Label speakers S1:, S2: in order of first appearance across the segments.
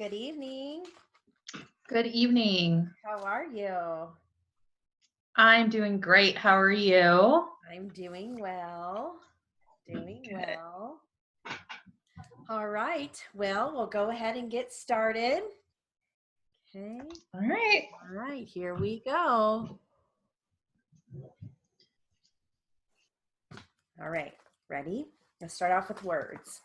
S1: Good evening.
S2: Good evening.
S1: How are you?
S2: I'm doing great. How are you?
S1: I'm doing well. Doing
S2: Good.
S1: well. All right. Well, we'll go ahead and get started. Okay.
S2: All right.
S1: All right. Here we go. All right. Ready? Let's start off with words.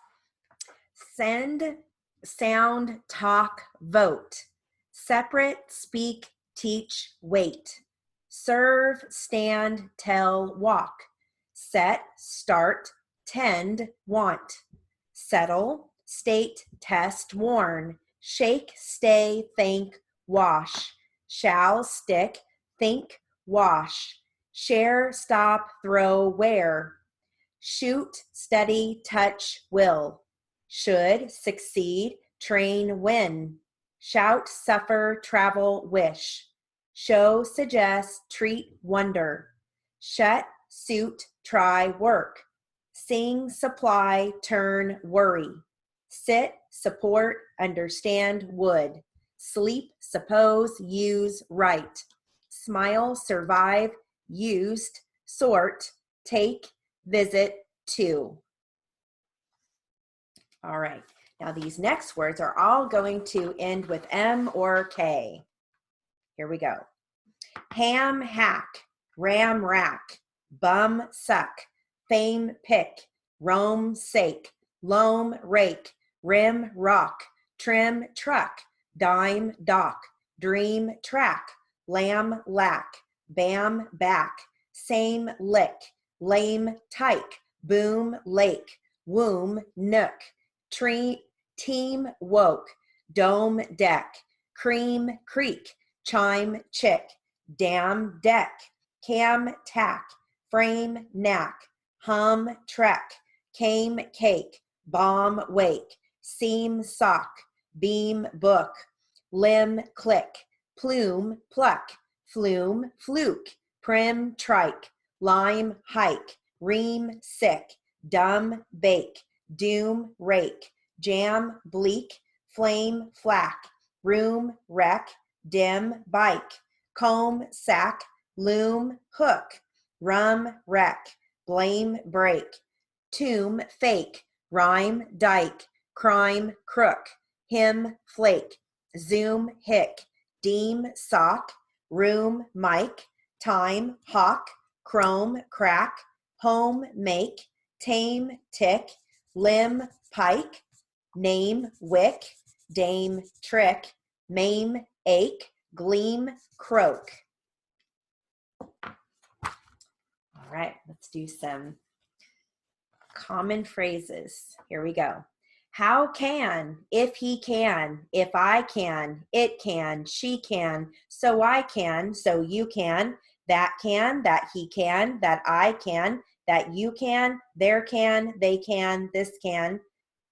S1: Send, sound, talk, vote. Separate, speak, teach, wait. Serve, stand, tell, walk. Set, start, tend, want. Settle, state, test, warn. Shake, stay, thank, wash. Shall, stick, think, wash. Share, stop, throw, wear. Shoot, study, touch, will. Should, succeed, train, win. Shout, suffer, travel, wish. Show, suggest, treat, wonder. Shut, suit, try, work. Sing, supply, turn, worry. Sit, support, understand, would. Sleep, suppose, use, write. Smile, survive, used, sort, take, visit, to. All right. Now these next words are all going to end with M or K. Here we go. Ham, hack, ram, rack, bum, suck, fame, pick, roam, sake, loam, rake, rim, rock, trim, truck, dime, dock, dream, track, lamb, lack, bam, back, same, lick, lame, tyke, boom, lake, womb, nook, team, woke, dome, deck, cream, creek, chime, chick, dam, deck, cam, tack, frame, knack, hum, trek, came, cake, bomb, wake, seam, sock, beam, book, limb, click, plume, pluck, flume, fluke, prim, trike, lime, hike, ream, sick, dumb, bake, doom, rake, jam, bleak, flame, flack, room, wreck, dim, bike, comb, sack, loom, hook, rum, wreck, blame, break, tomb, fake, rhyme, dike, crime, crook, him, flake, zoom, hick, deem, sock, room, mike, time, hawk, chrome, crack, home, make, tame, tick, limb, pike, name, wick, dame, trick, maim, ache, gleam, croak. All right, let's do some common phrases. Here we go. How can, if he can, if I can, it can, she can, so I can, so you can, that he can, that I can, that you can, there can, they can, this can,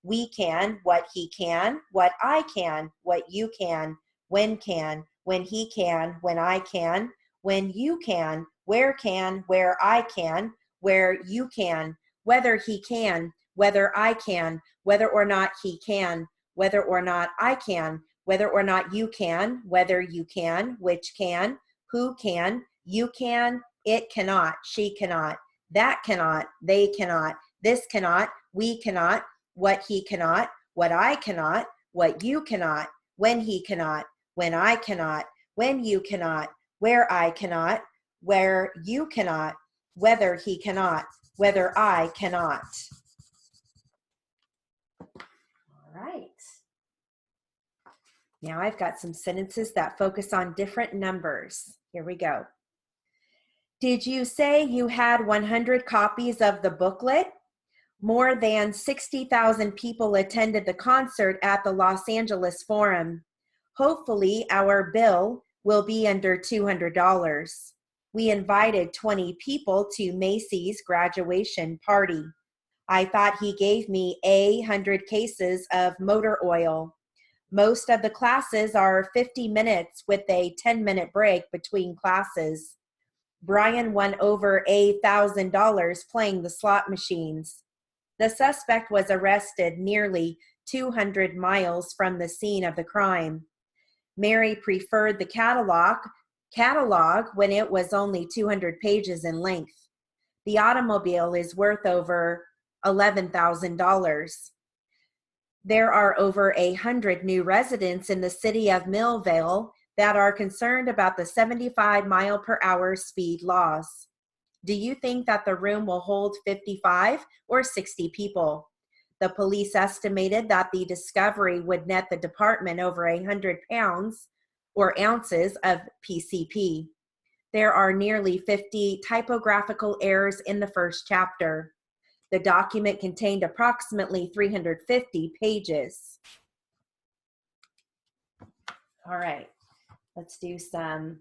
S1: we can, what he can, what I can, what you can, when he can, when I can, when you can, where I can, where you can, whether he can, whether I can, whether or not he can, whether or not I can, whether or not you can, whether you can, which can, who can, you can, it cannot, she cannot, that cannot, they cannot, this cannot, we cannot, what he cannot, what I cannot, what you cannot, when he cannot, when I cannot, when you cannot, where I cannot, where you cannot, whether he cannot, whether I cannot. All right. Now I've got some sentences that focus on different numbers. Here we go. Did you say you had 100 copies of the booklet? More than 60,000 people attended the concert at the Los Angeles Forum. Hopefully, our bill will be under $200. We invited 20 people to Macy's graduation party. I thought he gave me 100 cases of motor oil. Most of the classes are 50 minutes with a 10-minute break between classes. Brian won over $1,000 playing the slot machines. The suspect was arrested nearly 200 miles from the scene of the crime. Mary preferred the catalog when it was only 200 pages in length. The automobile is worth over $11,000. There are over 100 new residents in the city of Millvale that are concerned about the 75-mile-per-hour speed laws. Do you think that the room will hold 55 or 60 people? The police estimated that the discovery would net the department over 100 pounds or ounces of PCP. There are nearly 50 typographical errors in the first chapter. The document contained approximately 350 pages. All right, let's do some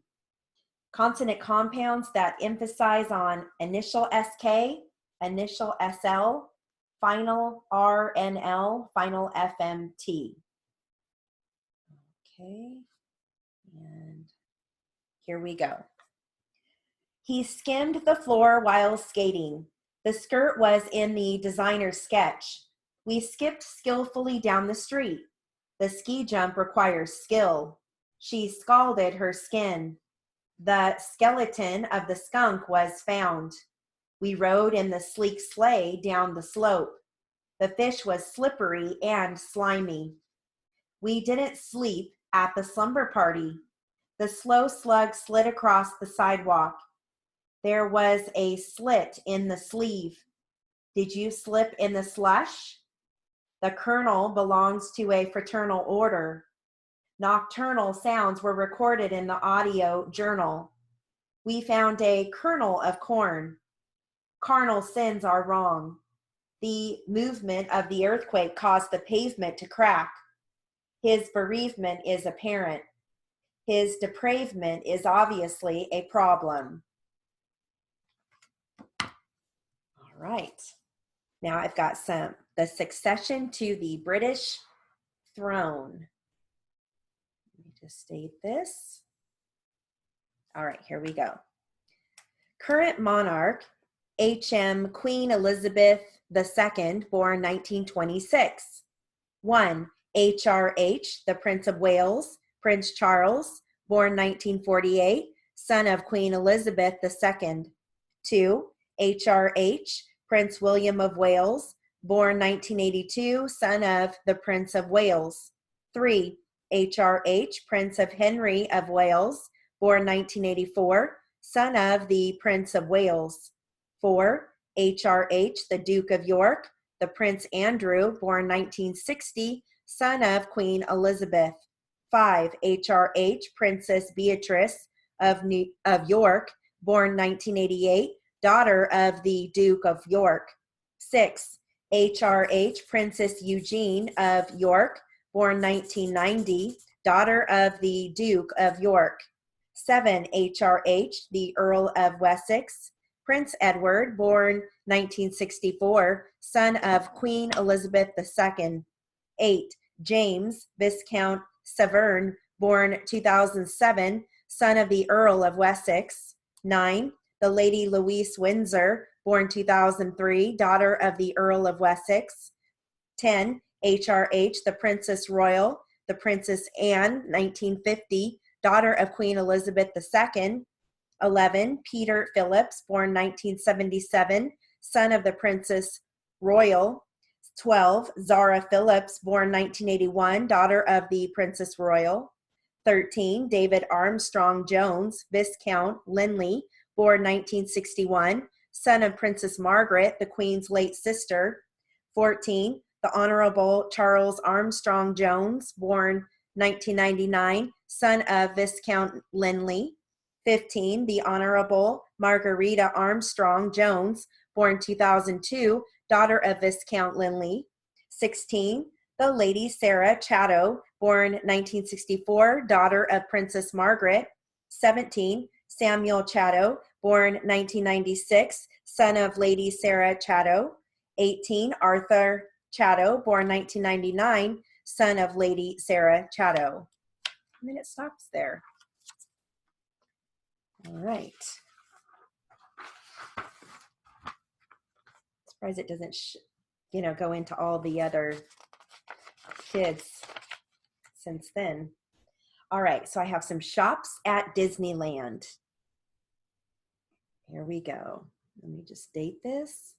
S1: consonant compounds that emphasize on initial SK, initial SL, final RNL, final FMT. Okay, and here we go. He skimmed the floor while skating. The skirt was in the designer's sketch. We skipped skillfully down the street. The ski jump requires skill. She scalded her skin. The skeleton of the skunk was found. We rode in the sleek sleigh down the slope. The fish was slippery and slimy. We didn't sleep at the slumber party. The slow slug slid across the sidewalk. There was a slit in the sleeve. Did you slip in the slush? The colonel belongs to a fraternal order. Nocturnal sounds were recorded in the audio journal. We found a kernel of corn. Carnal sins are wrong. The movement of the earthquake caused the pavement to crack. His bereavement is apparent. His depravement is obviously a problem. All right. Now I've got the succession to the British throne. Let me just state this. All right, here we go. Current monarch, H.M. Queen Elizabeth II, born 1926. 1. H.R.H., the Prince of Wales, Prince Charles, born 1948, son of Queen Elizabeth II. 2. H.R.H., Prince William of Wales, born 1982, son of the Prince of Wales. 3. H.R.H., Prince of Henry of Wales, born 1984, son of the Prince of Wales. 4. H.R.H., the Duke of York, the Prince Andrew, born 1960, son of Queen Elizabeth. 5. H.R.H., Princess Beatrice of York, born 1988, daughter of the Duke of York. 6. H.R.H., Princess Eugene of York, born 1990, daughter of the Duke of York. 7. H.R.H., the Earl of Wessex, Prince Edward, born 1964, son of Queen Elizabeth II. 8. James, Viscount Severn, born 2007, son of the Earl of Wessex. 9. The Lady Louise Windsor, born 2003, daughter of the Earl of Wessex. 10. H.R.H., the Princess Royal, the Princess Anne, 1950, daughter of Queen Elizabeth II. 11. Peter Phillips, born 1977, son of the Princess Royal. 12. Zara Phillips, born 1981, daughter of the Princess Royal. 13. David Armstrong Jones, Viscount Linley, born 1961, son of Princess Margaret, the Queen's late sister. 14. The Honorable Charles Armstrong Jones, born 1999, son of Viscount Linley. 15. The Honorable Margarita Armstrong Jones, born 2002, daughter of Viscount Linley. 16. The Lady Sarah Chatto, born 1964, daughter of Princess Margaret. 17. Samuel Chatto, born 1996, son of Lady Sarah Chatto. 18. Arthur Chatto, born 1999, son of Lady Sarah Chatto. And then it stops there. All right. Surprised it doesn't go into all the other kids since then. All right, so I have some shops at Disneyland. Here we go. Let me just date this.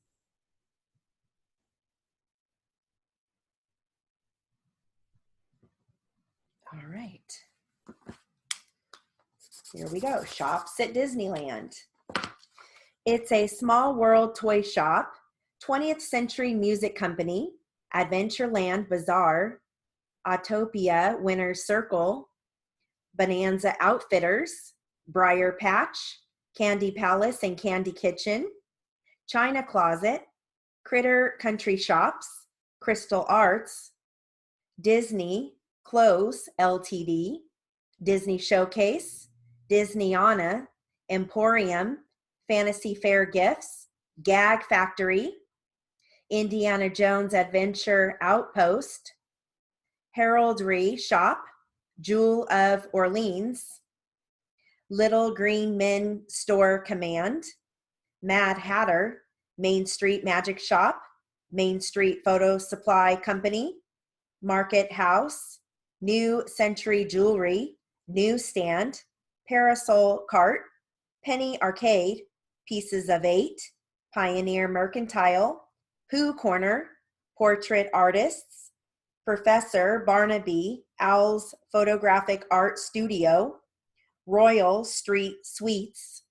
S1: All right. Here we go. Shops at Disneyland. It's a small world toy shop, 20th Century Music Company, Adventureland Bazaar, Autopia Winner's Circle, Bonanza Outfitters, Briar Patch, Candy Palace and Candy Kitchen, China Closet, Critter Country Shops, Crystal Arts, Disney Clothes Ltd, Disney Showcase, Disneyana, Emporium, Fantasy Fair Gifts, Gag Factory, Indiana Jones Adventure Outpost, Heraldry Shop, Jewel of Orleans, Little Green Men Store Command, Mad Hatter, Main Street Magic Shop, Main Street Photo Supply Company, Market House, New Century Jewelry, Newsstand, Parasol Cart, Penny Arcade, Pieces of Eight, Pioneer Mercantile, Pooh Corner, Portrait Artists, Professor Barnaby Owl's Photographic Art Studio, Royal Street Suites,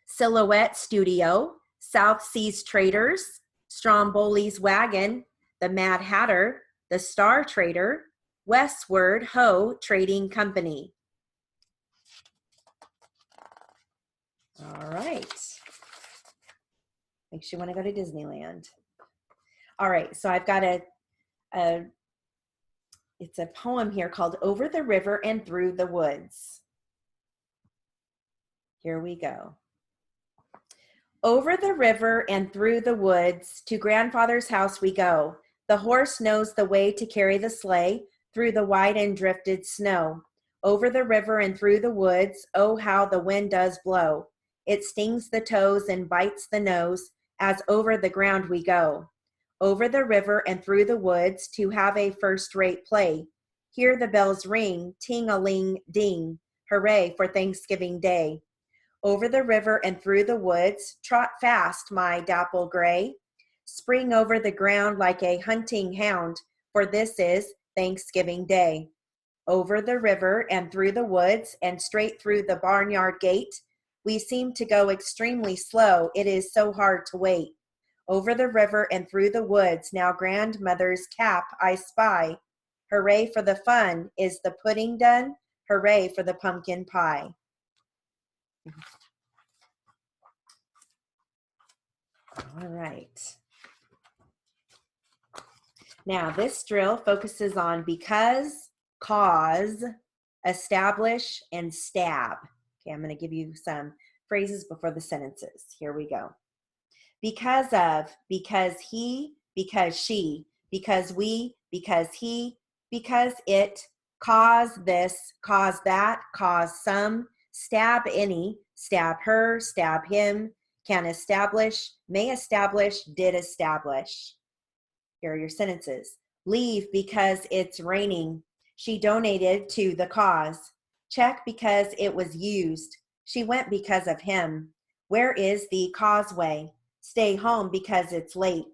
S1: Silhouette Studio, South Seas Traders, Stromboli's Wagon, the Mad Hatter, the Star Trader, Westward Ho Trading Company. All right. Makes you want to go to Disneyland. All right, so I've got it's a poem here called Over the River and Through the Woods. Here we go. Over the river and through the woods, to grandfather's house we go. The horse knows the way to carry the sleigh through the white and drifted snow. Over the river and through the woods, oh, how the wind does blow. It stings the toes and bites the nose as over the ground we go. Over the river and through the woods to have a first-rate play. Hear the bells ring, ting-a-ling-ding, hooray for Thanksgiving Day. Over the river and through the woods, trot fast, my dapple gray. Spring over the ground like a hunting hound, for this is Thanksgiving Day. Over the river and through the woods and straight through the barnyard gate, we seem to go extremely slow, it is so hard to wait. Over the river and through the woods, now grandmother's cap I spy. Hooray for the fun, is the pudding done? Hooray for the pumpkin pie. All right. Now this drill focuses on because, cause, establish, and stab. Okay, I'm going to give you some phrases before the sentences. Here we go. Because of, because he, because she, because we, because he, because it, cause this, cause that, cause some, stab any, stab her, stab him, can establish, may establish, did establish. Here are your sentences. Leave because it's raining. She donated to the cause. Check because it was used. She went because of him. Where is the causeway? Stay home because it's late.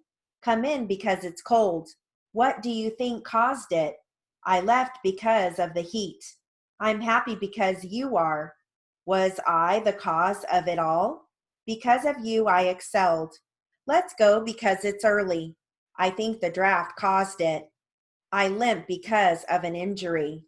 S1: Come in because it's cold. What do you think caused it? I left because of the heat. I'm happy because you are. Was I the cause of it all? Because of you, I excelled. Let's go because it's early. I think the draft caused it. I limp because of an injury.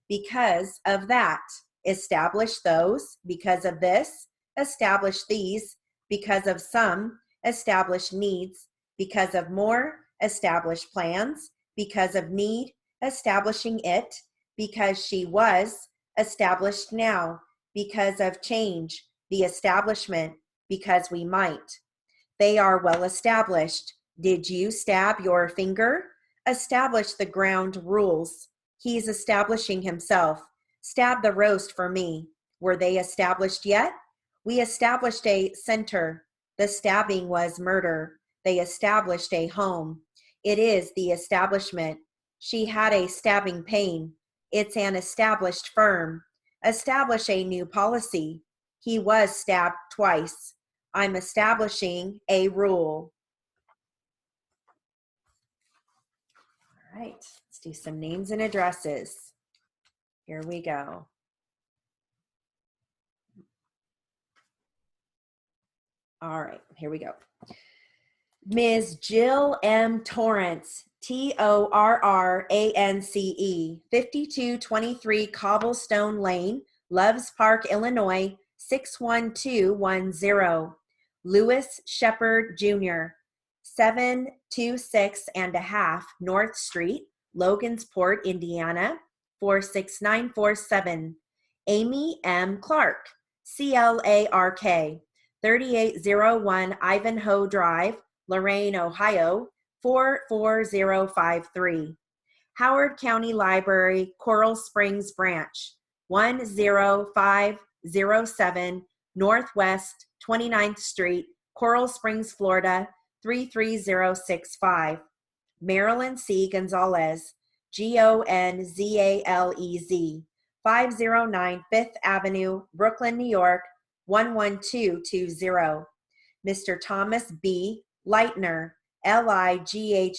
S1: Because of that. Establish those. Because of this. Establish these. Because of some. Establish needs. Because of more. Establish plans. Because of need. Establishing it. Because she was. Established now. Because of change. The establishment. Because we might. They are well established. Did you stab your finger? Establish the ground rules. He's establishing himself. Stab the roast for me. Were they established yet? We established a center. The stabbing was murder. They established a home. It is the establishment. She had a stabbing pain. It's an established firm. Establish a new policy. He was stabbed twice. I'm establishing a rule. All right, let's do some names and addresses. Here we go. All right, here we go. Ms. Jill M. Torrance, Torrance, 5223 Cobblestone Lane, Loves Park, Illinois, 61210. Lewis Shepard Jr., 726 and a half North Street, Logansport, Indiana, 46947. Amy M. Clark, CLARK, 3801 Ivanhoe Drive, Lorain, Ohio, 44053. Howard County Library, Coral Springs Branch, 10507 Northwest 29th Street, Coral Springs, Florida, 33065. Marilyn C. Gonzalez, GONZALEZ, 509 Fifth Avenue, Brooklyn, New York, 11220. Mr. Thomas B. Lightner, LIGHTNER,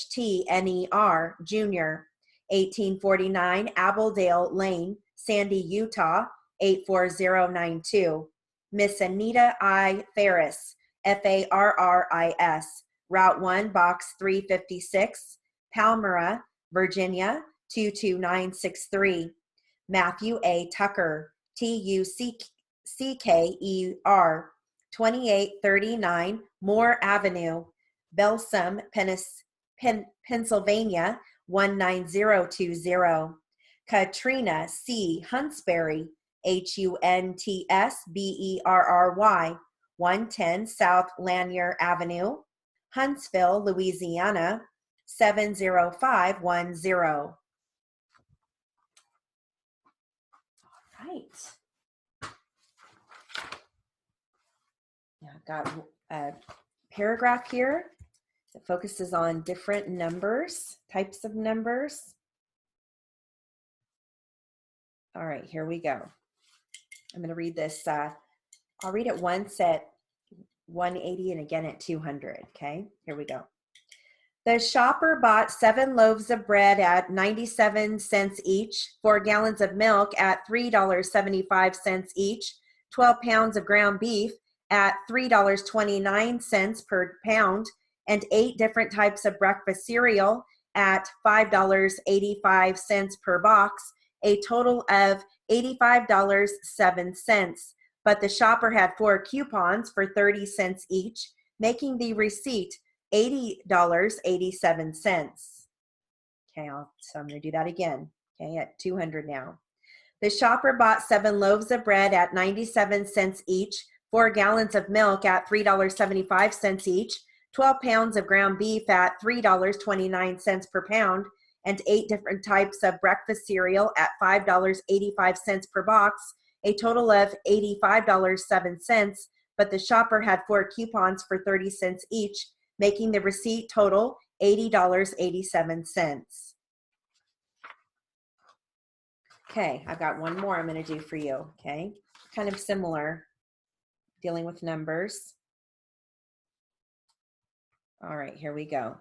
S1: Jr., 1849 Abeldale Lane, Sandy, Utah, 84092. Miss Anita I. Ferris, FARRIS, Route 1, Box 356, Palmyra, Virginia, 22963. Matthew A. Tucker, TUCKER, 2839 Moore Avenue, Belsum, Pennsylvania, 19020. Katrina C. Huntsberry, HUNTSBERRY, 110 South Lanier Avenue, Huntsville, Louisiana, 70510. All right. Now I've got a paragraph here that focuses on different numbers, types of numbers. All right, here we go. I'm going to read this. I'll read it once at 180 and again at 200. Okay, here we go. The shopper bought 7 loaves of bread at 97 cents each, 4 gallons of milk at $3.75 each, 12 pounds of ground beef at $3.29 per pound, and 8 different types of breakfast cereal at $5.85 per box, a total of $85.07. But the shopper had 4 coupons for 30 cents each, making the receipt $80.87. Okay, so I'm going to do that again. Okay, at 200 now. The shopper bought 7 loaves of bread at 97 cents each, 4 gallons of milk at $3.75 each, 12 pounds of ground beef at $3.29 per pound, and 8 different types of breakfast cereal at $5.85 per box, a total of $85.07, but the shopper had 4 coupons for 30 cents each, making the receipt total $80.87. Okay, I've got one more I'm going to do for you, okay? Kind of similar, dealing with numbers. All right, here we go.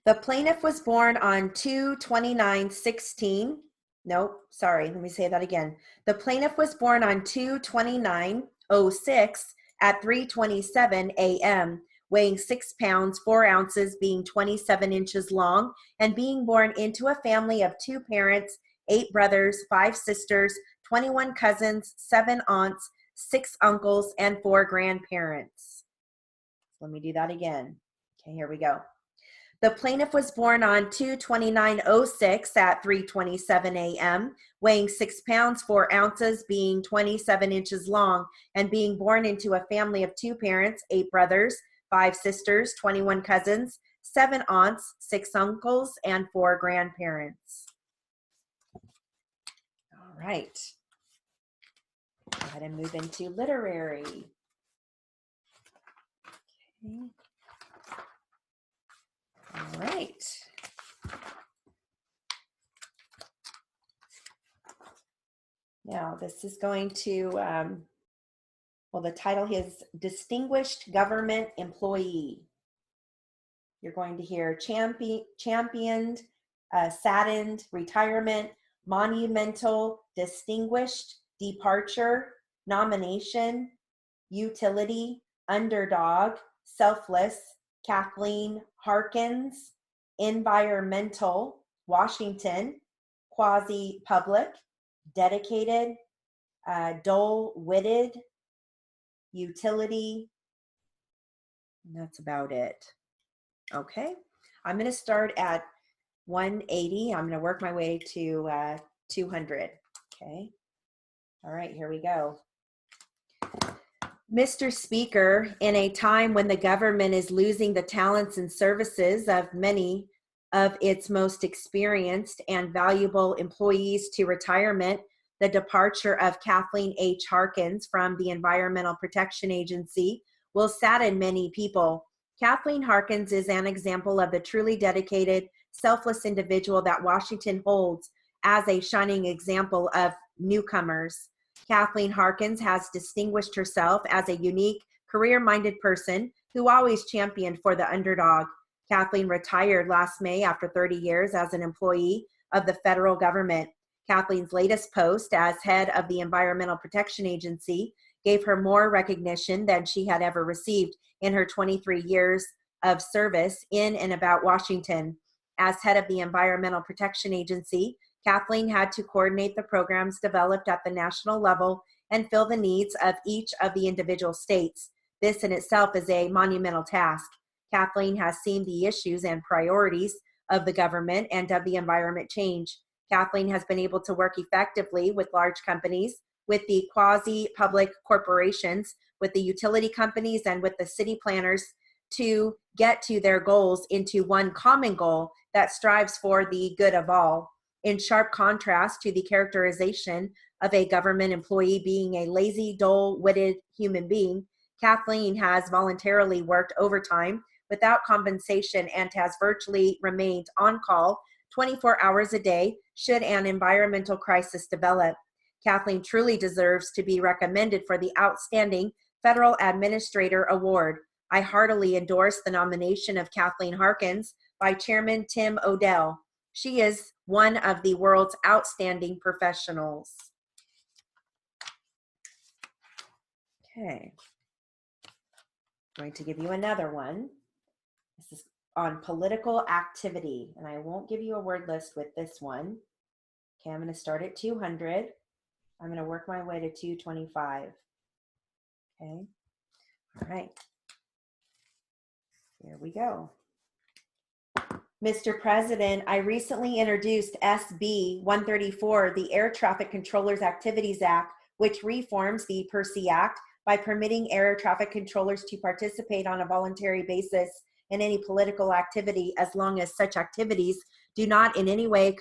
S1: The plaintiff was born on 2/29/16. Nope, sorry, let me say that again. The plaintiff was born on 2/29/06 at 3:27 a.m., weighing 6 pounds, 4 ounces, being 27 inches long, and being born into a family of 2 parents, 8 brothers, 5 sisters, 21 cousins, 7 aunts, 6 uncles, and 4 grandparents. Let me do that again. Okay, here we go. The plaintiff was born on 2/29/06 at 3:27 a.m., weighing 6 pounds, 4 ounces, being 27 inches long, and being born into a family of 2 parents, 8 brothers, 5 sisters, 21 cousins, 7 aunts, 6 uncles, and 4 grandparents. All right. Go ahead and move into literary. Okay. All right. Now this is going to, well, the title is Distinguished Government Employee. You're going to hear championed, saddened, retirement, monumental, distinguished, departure, nomination, utility, underdog, selfless, Kathleen Harkins, environmental, Washington, quasi-public, dedicated, dull-witted, utility, and that's about it. Okay, I'm going to start at 180. I'm going to work my way to 200. Okay, all right, here we go. Mr. Speaker, in a time when the government is losing the talents and services of many of its most experienced and valuable employees to retirement, the departure of Kathleen H. Harkins from the Environmental Protection Agency will sadden many people. Kathleen Harkins is an example of the truly dedicated, selfless individual that Washington holds as a shining example of newcomers. Kathleen Harkins has distinguished herself as a unique, career-minded person who always championed for the underdog. Kathleen retired last May after 30 years as an employee of the federal government. Kathleen's latest post as head of the Environmental Protection Agency gave her more recognition than she had ever received in her 23 years of service in and about Washington. As head of the Environmental Protection Agency, Kathleen had to coordinate the programs developed at the national level and fill the needs of each of the individual states. This in itself is a monumental task. Kathleen has seen the issues and priorities of the government and of the environment change. Kathleen has been able to work effectively with large companies, with the quasi-public corporations, with the utility companies, and with the city planners to get to their goals into one common goal that strives for the good of all. In sharp contrast to the characterization of a government employee being a lazy, dull-witted human being, Kathleen has voluntarily worked overtime without compensation and has virtually remained on call 24 hours a day should an environmental crisis develop. Kathleen truly deserves to be recommended for the Outstanding Federal Administrator Award. I heartily endorse the nomination of Kathleen Harkins by Chairman Tim Odell. She is one of the world's outstanding professionals. Okay. I'm going to give you another one. This is on political activity, and I won't give you a word list with this one. Okay, I'm going to start at 200. I'm going to work my way to 225. Okay. All right. Here we go. Mr. President, I recently introduced SB 134, the Air Traffic Controllers Activities Act, which reforms the PERSI Act by permitting air traffic controllers to participate on a voluntary basis in any political activity as long as such activities do not in any way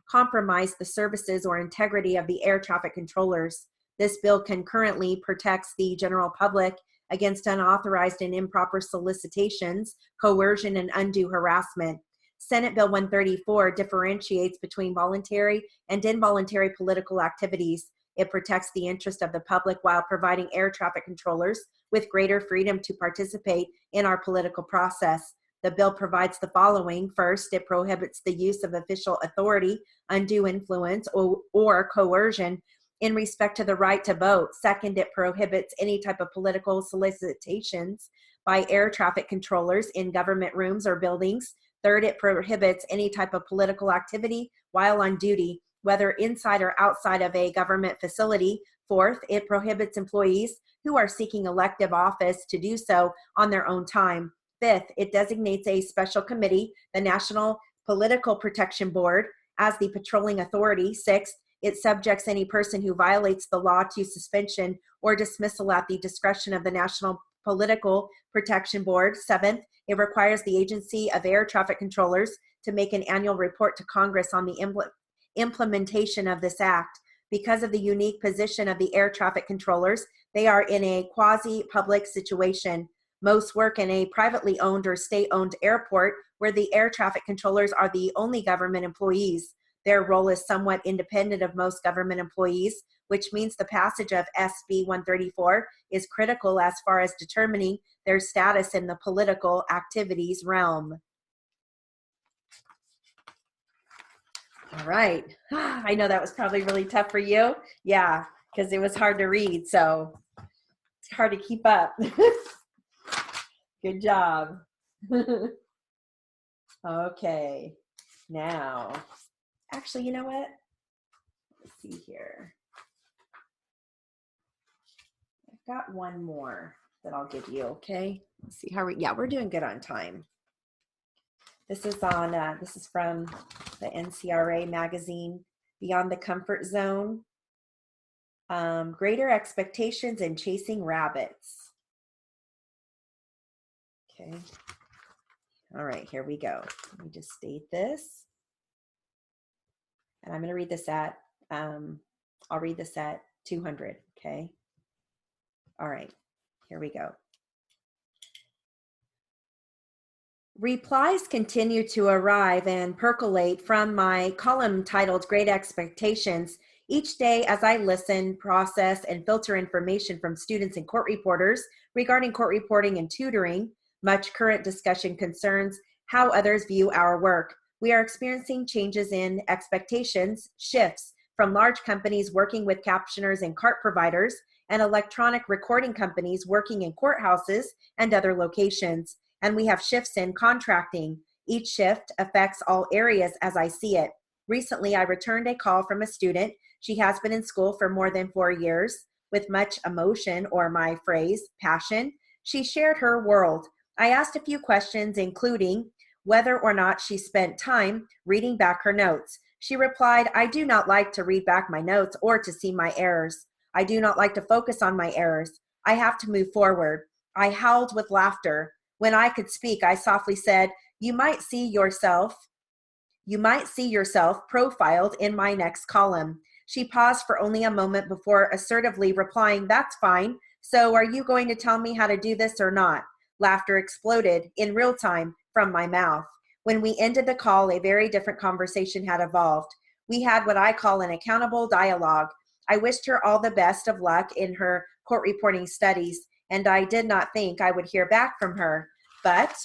S1: compromise the services or integrity of the air traffic controllers. This bill concurrently protects the general public against unauthorized and improper solicitations, coercion, and undue harassment. Senate Bill 134 differentiates between voluntary and involuntary political activities. It protects the interest of the public while providing air traffic controllers with greater freedom to participate in our political process. The bill provides the following. First, it prohibits the use of official authority, undue influence, or coercion in respect to the right to vote. Second, it prohibits any type of political solicitations by air traffic controllers in government rooms or buildings. Third, it prohibits any type of political activity while on duty, whether inside or outside of a government facility. Fourth, it prohibits employees who are seeking elective office to do so on their own time. Fifth, it designates a special committee, the National Political Protection Board, as the patrolling authority. Sixth, it subjects any person who violates the law to suspension or dismissal at the discretion of the National Political Protection Board. Seventh, it requires the Agency of Air Traffic Controllers to make an annual report to Congress on the implementation of this act. Because of the unique position of the air traffic controllers, they are in a quasi-public situation. Most work in a privately owned or state-owned airport where the air traffic controllers are the only government employees. Their role is somewhat independent of most government employees, which means the passage of SB 134 is critical as far as determining their status in the political activities realm. All right. I know that was probably really tough for you. Yeah, because it was hard to read, so it's hard to keep up. Good job. Okay. Now, actually, you know what? Let's see here. I've got one more that I'll give you, okay? Let's see how we're doing good on time. This is from the NCRA magazine, Beyond the Comfort Zone, Greater Expectations and Chasing Rabbits. Okay. All right, here we go. Let me just state this. And I'm going to read this at, I'll read this at 200, okay? All right, here we go. Replies continue to arrive and percolate from my column titled Great Expectations each day as I listen, process, and filter information from students and court reporters regarding court reporting and tutoring. Much current discussion concerns how others view our work. We are experiencing changes in expectations, shifts from large companies working with captioners and cart providers and electronic recording companies working in courthouses and other locations. And we have shifts in contracting. Each shift affects all areas as I see it. Recently, I returned a call from a student. She has been in school for more than 4 years. With much emotion, or my phrase, passion, she shared her world. I asked a few questions, including whether or not she spent time reading back her notes. She replied, I do not like to read back my notes or to see my errors. I do not like to focus on my errors. I have to move forward. I howled with laughter. When I could speak, I softly said, you might see yourself profiled in my next column. She paused for only a moment before assertively replying, that's fine. So are you going to tell me how to do this or not? Laughter exploded in real time from my mouth. When we ended the call, a very different conversation had evolved. We had what I call an accountable dialogue. I wished her all the best of luck in her court reporting studies, and I did not think I would hear back from her. But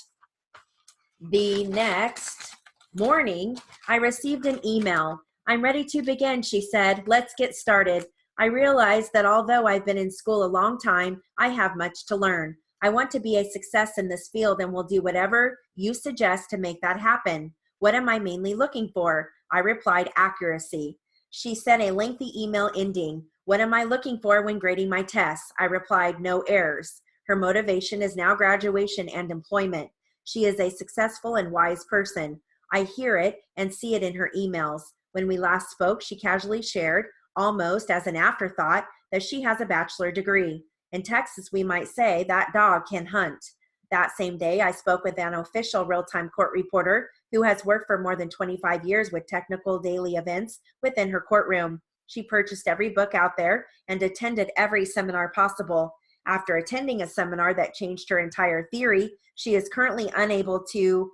S1: the next morning, I received an email. I'm ready to begin, she said. Let's get started. I realized that although I've been in school a long time, I have much to learn. I want to be a success in this field and will do whatever you suggest to make that happen. What am I mainly looking for? I replied, accuracy. She sent a lengthy email ending, what am I looking for when grading my tests? I replied, no errors. Her motivation is now graduation and employment. She is a successful and wise person. I hear it and see it in her emails. When we last spoke, she casually shared, almost as an afterthought, that she has a bachelor degree. In Texas, we might say that dog can hunt. That same day, I spoke with an official real-time court reporter who has worked for more than 25 years with technical daily events within her courtroom. She purchased every book out there and attended every seminar possible. After attending a seminar that changed her entire theory, she is currently unable to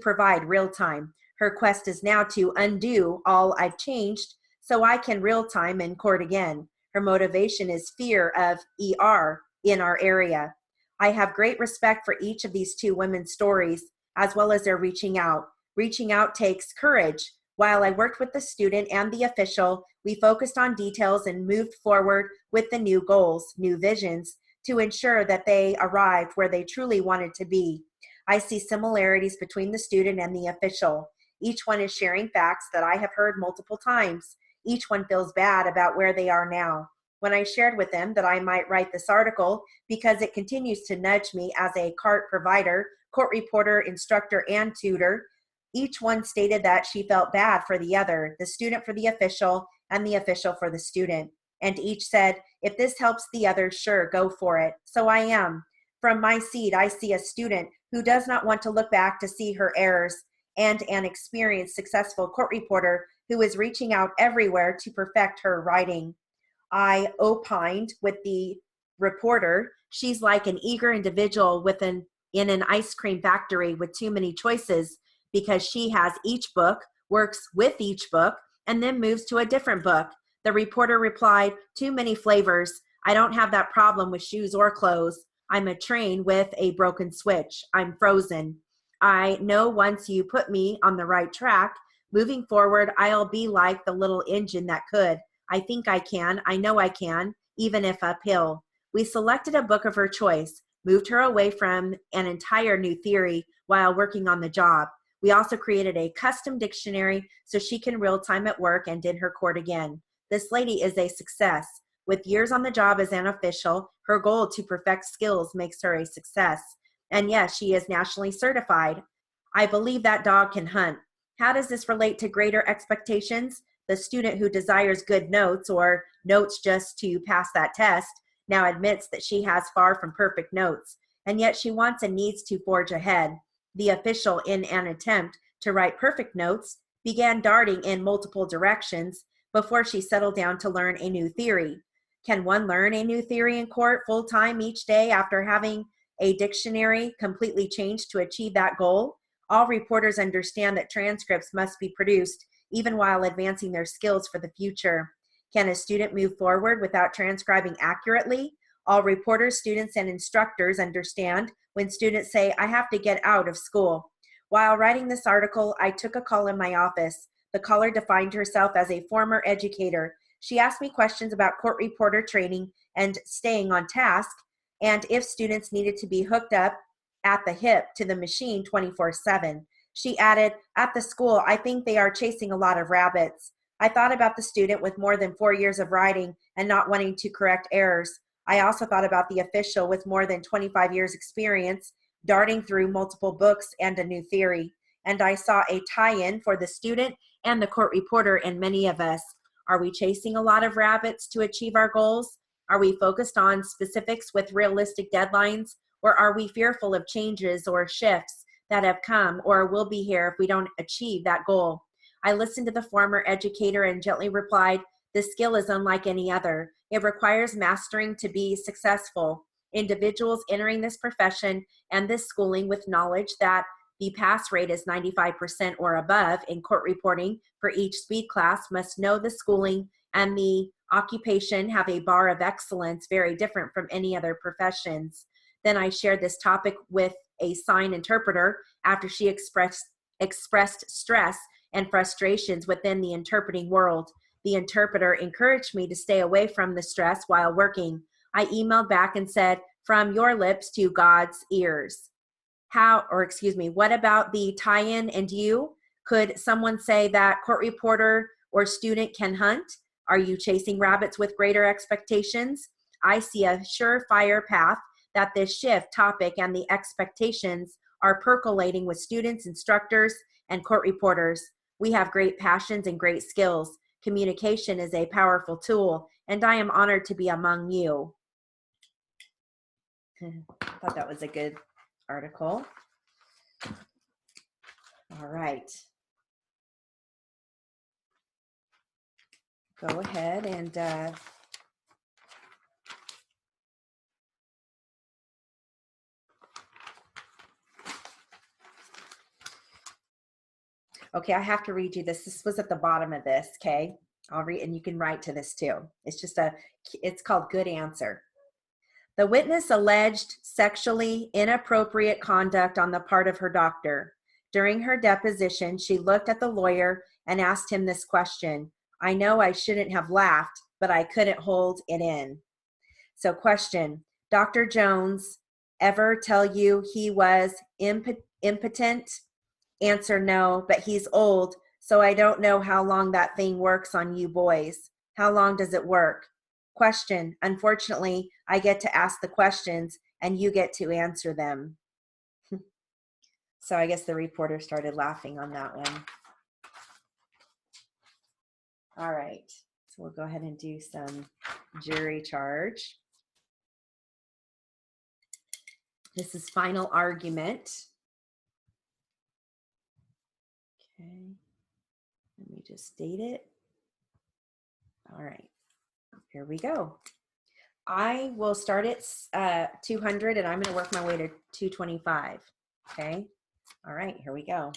S1: provide real-time. Her quest is now to undo all I've changed so I can real-time in court again. Her motivation is fear of ER in our area. I have great respect for each of these two women's stories, as well as their reaching out. Reaching out takes courage. While I worked with the student and the official, we focused on details and moved forward with the new goals, new visions, to ensure that they arrived where they truly wanted to be. I see similarities between the student and the official. Each one is sharing facts that I have heard multiple times. Each one feels bad about where they are now. When I shared with them that I might write this article because it continues to nudge me as a CART provider, court reporter, instructor, and tutor, each one stated that she felt bad for the other, the student for the official, and the official for the student. And each said, if this helps the other, sure, go for it. So I am. From my seat, I see a student who does not want to look back to see her errors, and an experienced, successful court reporter who is reaching out everywhere to perfect her writing. I opined with the reporter She's like an eager individual in an ice cream factory with too many choices because she has each book, works with each book, and then moves to a different book. The reporter replied, too many flavors. I don't have that problem with shoes or clothes. I'm a train with a broken switch. I'm frozen. I know once you put me on the right track, moving forward, I'll be like the little engine that could. I think I can. I know I can, even if uphill. We selected a book of her choice, moved her away from an entire new theory while working on the job. We also created a custom dictionary so she can real time at work and did her court again. This lady is a success. With years on the job as an official, her goal to perfect skills makes her a success. And yes, she is nationally certified. I believe that dog can hunt. How does this relate to greater expectations? The student who desires good notes or notes just to pass that test now admits that she has far from perfect notes, and yet she wants and needs to forge ahead. The official, in an attempt to write perfect notes, began darting in multiple directions before she settled down to learn a new theory. Can one learn a new theory in court full-time each day after having a dictionary completely changed to achieve that goal? All reporters understand that transcripts must be produced even while advancing their skills for the future. Can a student move forward without transcribing accurately? All reporters, students, and instructors understand when students say, I have to get out of school. While writing this article, I took a call in my office. The caller defined herself as a former educator. She asked me questions about court reporter training and staying on task, and if students needed to be hooked up at the hip to the machine 24/7. She added, at the school, I think they are chasing a lot of rabbits. I thought about the student with more than 4 years of writing and not wanting to correct errors. I also thought about the official with more than 25 years experience, darting through multiple books and a new theory. And I saw a tie-in for the student and the court reporter in many of us. Are we chasing a lot of rabbits to achieve our goals? Are we focused on specifics with realistic deadlines? Or are we fearful of changes or shifts that have come or will be here if we don't achieve that goal? I listened to the former educator and gently replied, this skill is unlike any other. It requires mastering to be successful. Individuals entering this profession and this schooling with knowledge that the pass rate is 95% or above in court reporting for each speed class must know the schooling and the occupation have a bar of excellence very different from any other professions. Then I shared this topic with a sign interpreter after she expressed stress and frustrations within the interpreting world. The interpreter encouraged me to stay away from the stress while working. I emailed back and said, from your lips to God's ears. What about the tie-in and you? Could someone say that court reporter or student can hunt? Are you chasing rabbits with greater expectations? I see a surefire path that this shift topic and the expectations are percolating with students, instructors, and court reporters. We have great passions and great skills. Communication is a powerful tool, and I am honored to be among you. I thought that was a good article. All right. Go ahead and okay, I have to read you this. This was at the bottom of this, okay? I'll read, and you can write to this too. It's called Good Answer. The witness alleged sexually inappropriate conduct on the part of her doctor. During her deposition, she looked at the lawyer and asked him this question. I know I shouldn't have laughed, but I couldn't hold it in. So question, Dr. Jones ever tell you he was impotent? Answer, no, but he's old, so I don't know how long that thing works on you boys. How long does it work? Question, unfortunately, I get to ask the questions and you get to answer them. So I guess the reporter started laughing on that one. All right, so we'll go ahead and do some jury charge. This is final argument. Okay, let me just date it. All right, here we go. I will start at 200 and I'm going to work my way to 225. Okay. All right, here we go.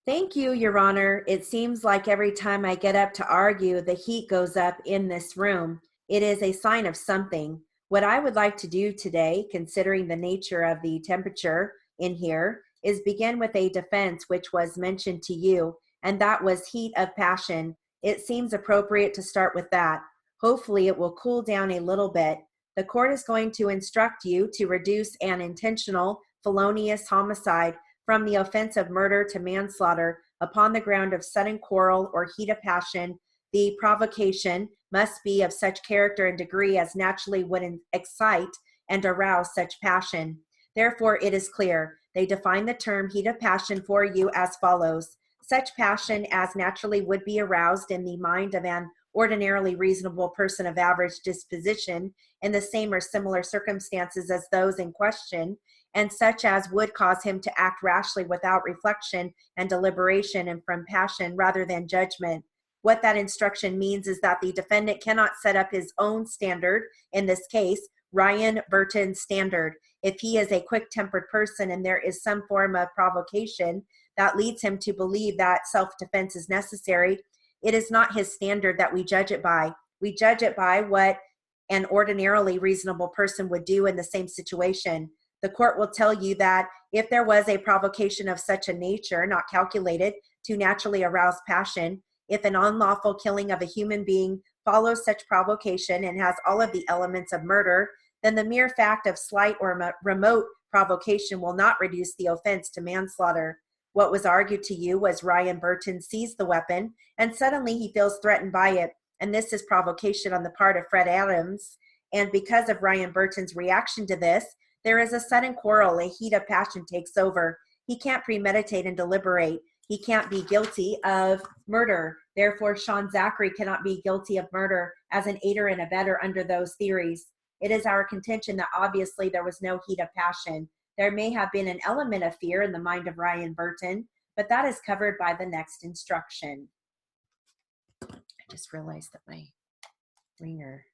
S1: Thank you, Your Honor. It seems like every time I get up to argue, the heat goes up in this room. It is a sign of something. What I would like to do today, considering the nature of the temperature in here, is begin with a defense which was mentioned to you, and that was heat of passion. It seems appropriate to start with that. Hopefully, it will cool down a little bit. The court is going to instruct you to reduce an intentional felonious homicide from the offense of murder to manslaughter upon the ground of sudden quarrel or heat of passion. The provocation must be of such character and degree as naturally would excite and arouse such passion. Therefore, it is clear. They define the term heat of passion for you as follows. Such passion as naturally would be aroused in the mind of an ordinarily reasonable person of average disposition in the same or similar circumstances as those in question, and such as would cause him to act rashly without reflection and deliberation and from passion rather than judgment. What that instruction means is that the defendant cannot set up his own standard, in this case, Ryan Burton's standard. If he is a quick-tempered person and there is some form of provocation that leads him to believe that self-defense is necessary, it is not his standard that we judge it by. We judge it by what an ordinarily reasonable person would do in the same situation. The court will tell you that if there was a provocation of such a nature, not calculated to naturally arouse passion, if an unlawful killing of a human being follows such provocation and has all of the elements of murder, then the mere fact of slight or remote provocation will not reduce the offense to manslaughter. What was argued to you was Ryan Burton seized the weapon and suddenly he feels threatened by it. And this is provocation on the part of Fred Adams. And because of Ryan Burton's reaction to this, there is a sudden quarrel, a heat of passion takes over. He can't premeditate and deliberate. He can't be guilty of murder. Therefore, Sean Zachary cannot be guilty of murder as an aider and abetter under those theories. It is our contention that obviously there was no heat of passion. There may have been an element of fear in the mind of Ryan Burton, but that is covered by the next instruction. I just realized that my ringer,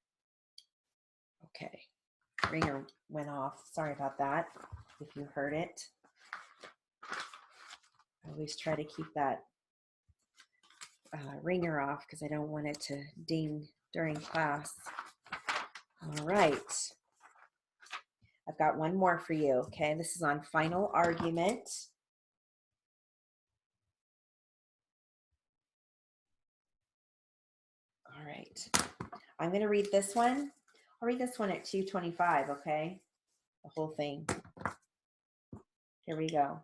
S1: okay. Ringer went off. Sorry about that, if you heard it. I always try to keep that ringer off because I don't want it to ding during class. All right. I've got one more for you, okay? This is on final argument. All right. I'm going to read this one. I'll read this one at 225, okay? The whole thing. Here we go.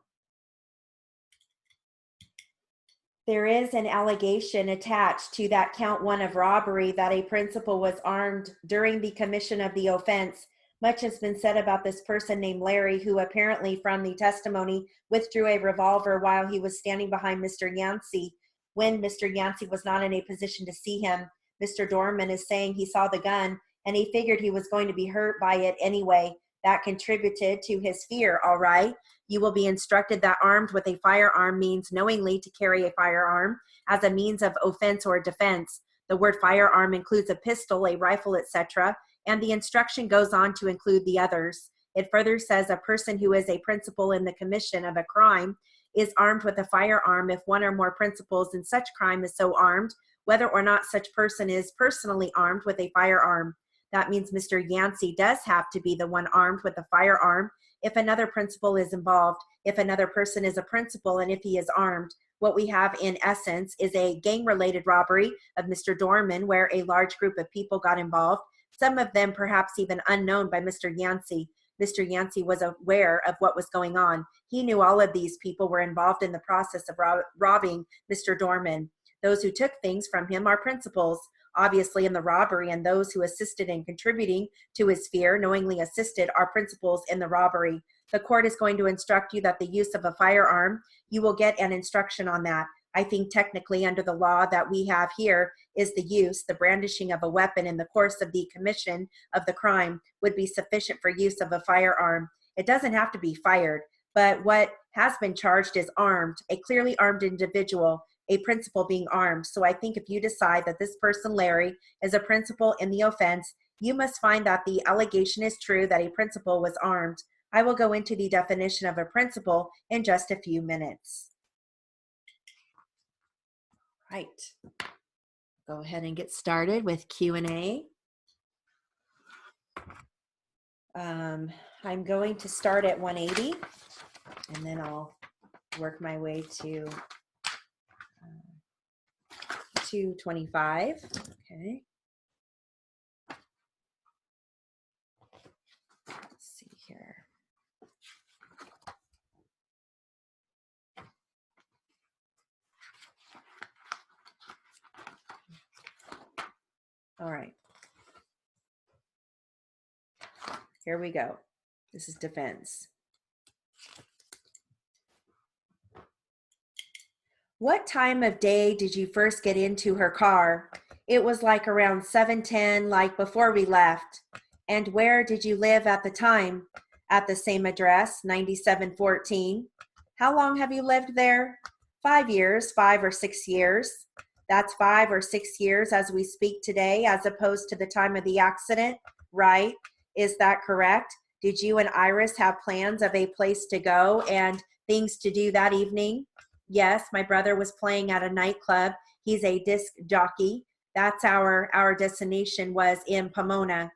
S1: There is an allegation attached to that count one of robbery that a principal was armed during the commission of the offense. Much has been said about this person named Larry, who apparently from the testimony withdrew a revolver while he was standing behind Mr. Yancey when Mr. Yancey was not in a position to see him. Mr. Dorman is saying he saw the gun and he figured he was going to be hurt by it anyway. That contributed to his fear, all right? You will be instructed that armed with a firearm means knowingly to carry a firearm as a means of offense or defense. The word firearm includes a pistol, a rifle, etc., and the instruction goes on to include the others. It further says a person who is a principal in the commission of a crime is armed with a firearm if one or more principals in such crime is so armed, whether or not such person is personally armed with a firearm. That means Mr. Yancey does have to be the one armed with a firearm if another principal is involved, if another person is a principal, and if he is armed. What we have in essence is a gang-related robbery of Mr. Dorman where a large group of people got involved, some of them perhaps even unknown by Mr. Yancey. Mr. Yancey was aware of what was going on. He knew all of these people were involved in the process of robbing Mr. Dorman. Those who took things from him are principals, obviously in the robbery, and those who assisted in contributing to his fear, knowingly assisted, are principals in the robbery. The court is going to instruct you that the use of a firearm, you will get an instruction on that. I think technically under the law that we have here is the use, the brandishing of a weapon in the course of the commission of the crime would be sufficient for use of a firearm. It doesn't have to be fired, but what has been charged is armed, a clearly armed individual, a principal being armed. So I think if you decide that this person, Larry, is a principal in the offense, You must find that the allegation is true that a principal was armed. I will go into the definition of a principal in just a few minutes. Right. Go ahead and get started with Q&A. I'm going to start at 180, and then I'll work my way to 225. Okay. Let's see here. All right. Here we go. This is defense. What time of day did you first get into her car? It was like around 7:10, like before we left. And where did you live at the time? At the same address, 9714. How long have you lived there? 5 years, 5 or 6 years. That's 5 or 6 years as we speak today, as opposed to the time of the accident, right? Is that correct? Did you and Iris have plans of a place to go and things to do that evening? Yes, my brother was playing at a nightclub. He's a disc jockey. That's our destination was in Pomona.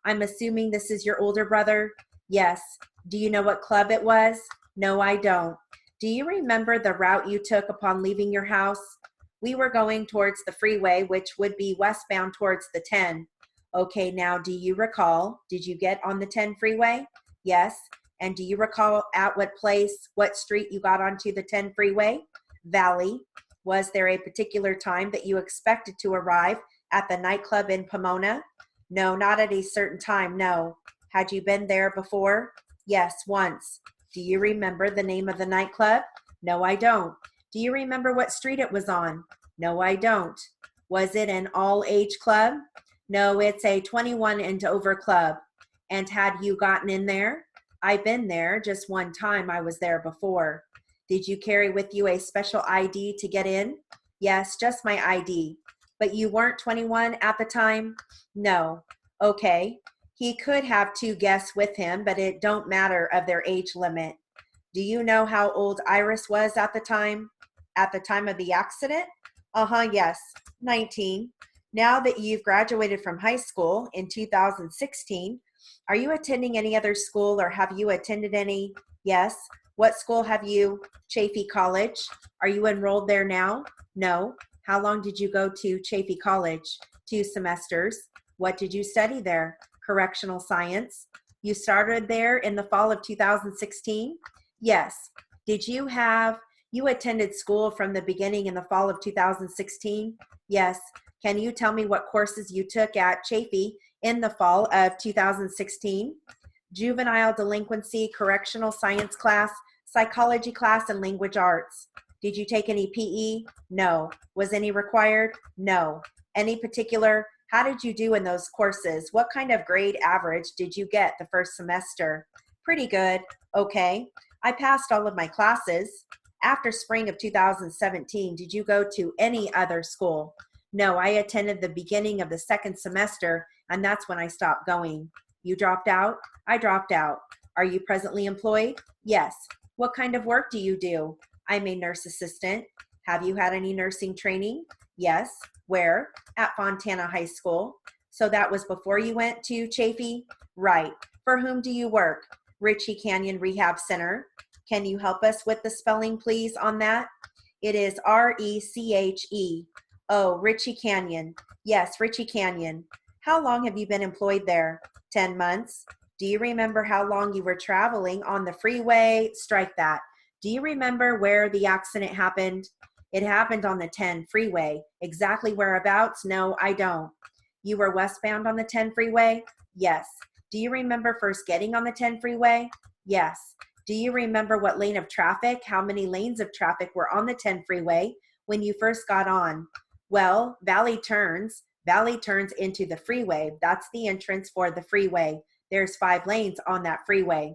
S1: I'm assuming this is your older brother? Yes. Do you know what club it was? No, I don't. Do you remember the route you took upon leaving your house? We were going towards the freeway, which would be westbound towards the 10. Okay, now do you recall? Did you get on the 10 freeway? Yes. And do you recall at what place, what street you got onto the 10 freeway? Valley. Was there a particular time that you expected to arrive at the nightclub in Pomona? No, not at a certain time, no. Had you been there before? Yes, once. Do you remember the name of the nightclub? No, I don't. Do you remember what street it was on? No, I don't. Was it an all-age club? No, it's a 21 and over club. And had you gotten in there? I've been there just one time. I was there before. Did you carry with you a special ID to get in? Yes, just my ID. But you weren't 21 at the time? No. Okay. He could have 2 guests with him, but it don't matter of their age limit. Do you know how old Iris was at the time? At the time of the accident? Yes, 19. Now that you've graduated from high school in 2016, are you attending any other school or have you attended any? Yes. What school have you? Chaffee College. Are you enrolled there now? No. How long did you go to Chaffee College? 2 semesters. What did you study there? Correctional science. You started there in the fall of 2016? Yes. Did you attended school from the beginning in the fall of 2016? Yes. Can you tell me what courses you took at Chaffee in the fall of 2016? Juvenile delinquency, correctional science class, psychology class, and language arts. Did you take any PE? No. Was any required? No. Any particular? How did you do in those courses? What kind of grade average did you get the first semester? Pretty good. Okay. I passed all of my classes. After spring of 2017, did you go to any other school? No, I attended the beginning of the second semester, and that's when I stopped going. You dropped out? I dropped out. Are you presently employed? Yes. What kind of work do you do? I'm a nurse assistant. Have you had any nursing training? Yes. Where? At Fontana High School. So that was before you went to Chaffee? Right. For whom do you work? Ritchie Canyon Rehab Center. Can you help us with the spelling, please, on that? It is R-E-C-H-E. Oh, Ritchie Canyon. Yes, Ritchie Canyon. How long have you been employed there? 10 months. Do you remember how long you were traveling on the freeway? Strike that. Do you remember where the accident happened? It happened on the 10 freeway. Exactly whereabouts? No, I don't. You were westbound on the 10 freeway? Yes. Do you remember first getting on the 10 freeway? Yes. Do you remember what lane of traffic, how many lanes of traffic were on the 10 freeway when you first got on? Well, Valley turns into the freeway. That's the entrance for the freeway. There's 5 lanes on that freeway.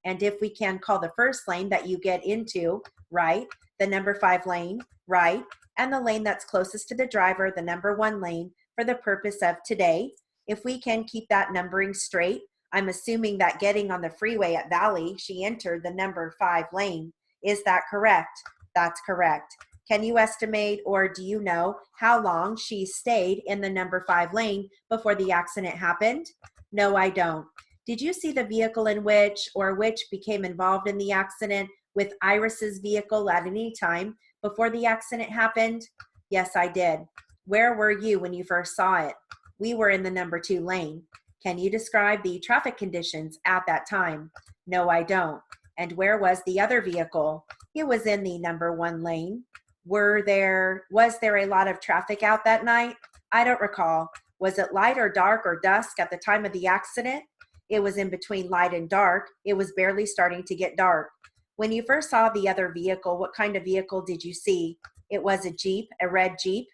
S1: And if we can call the first lane that you get into, right, the number 5 lane, right, and the lane that's closest to the driver, the number 1 lane, for the purpose of today, If we can keep that numbering straight, I'm assuming that getting on the freeway at Valley, she entered the number 5 lane. Is that correct? That's correct. Can you estimate, or do you know how long she stayed in the number 5 lane before the accident happened? No, I don't. Did you see the vehicle in which became involved in the accident with Iris's vehicle at any time before the accident happened? Yes, I did. Where were you when you first saw it? We were in the number 2 lane. Can you describe the traffic conditions at that time? No, I don't. And where was the other vehicle? It was in the number 1 lane. Was there a lot of traffic out that night? I don't recall. Was it light or dark or dusk at the time of the accident? It was in between light and dark. It was barely starting to get dark. When you first saw the other vehicle, what kind of vehicle did you see? It was a Jeep, a red Jeep.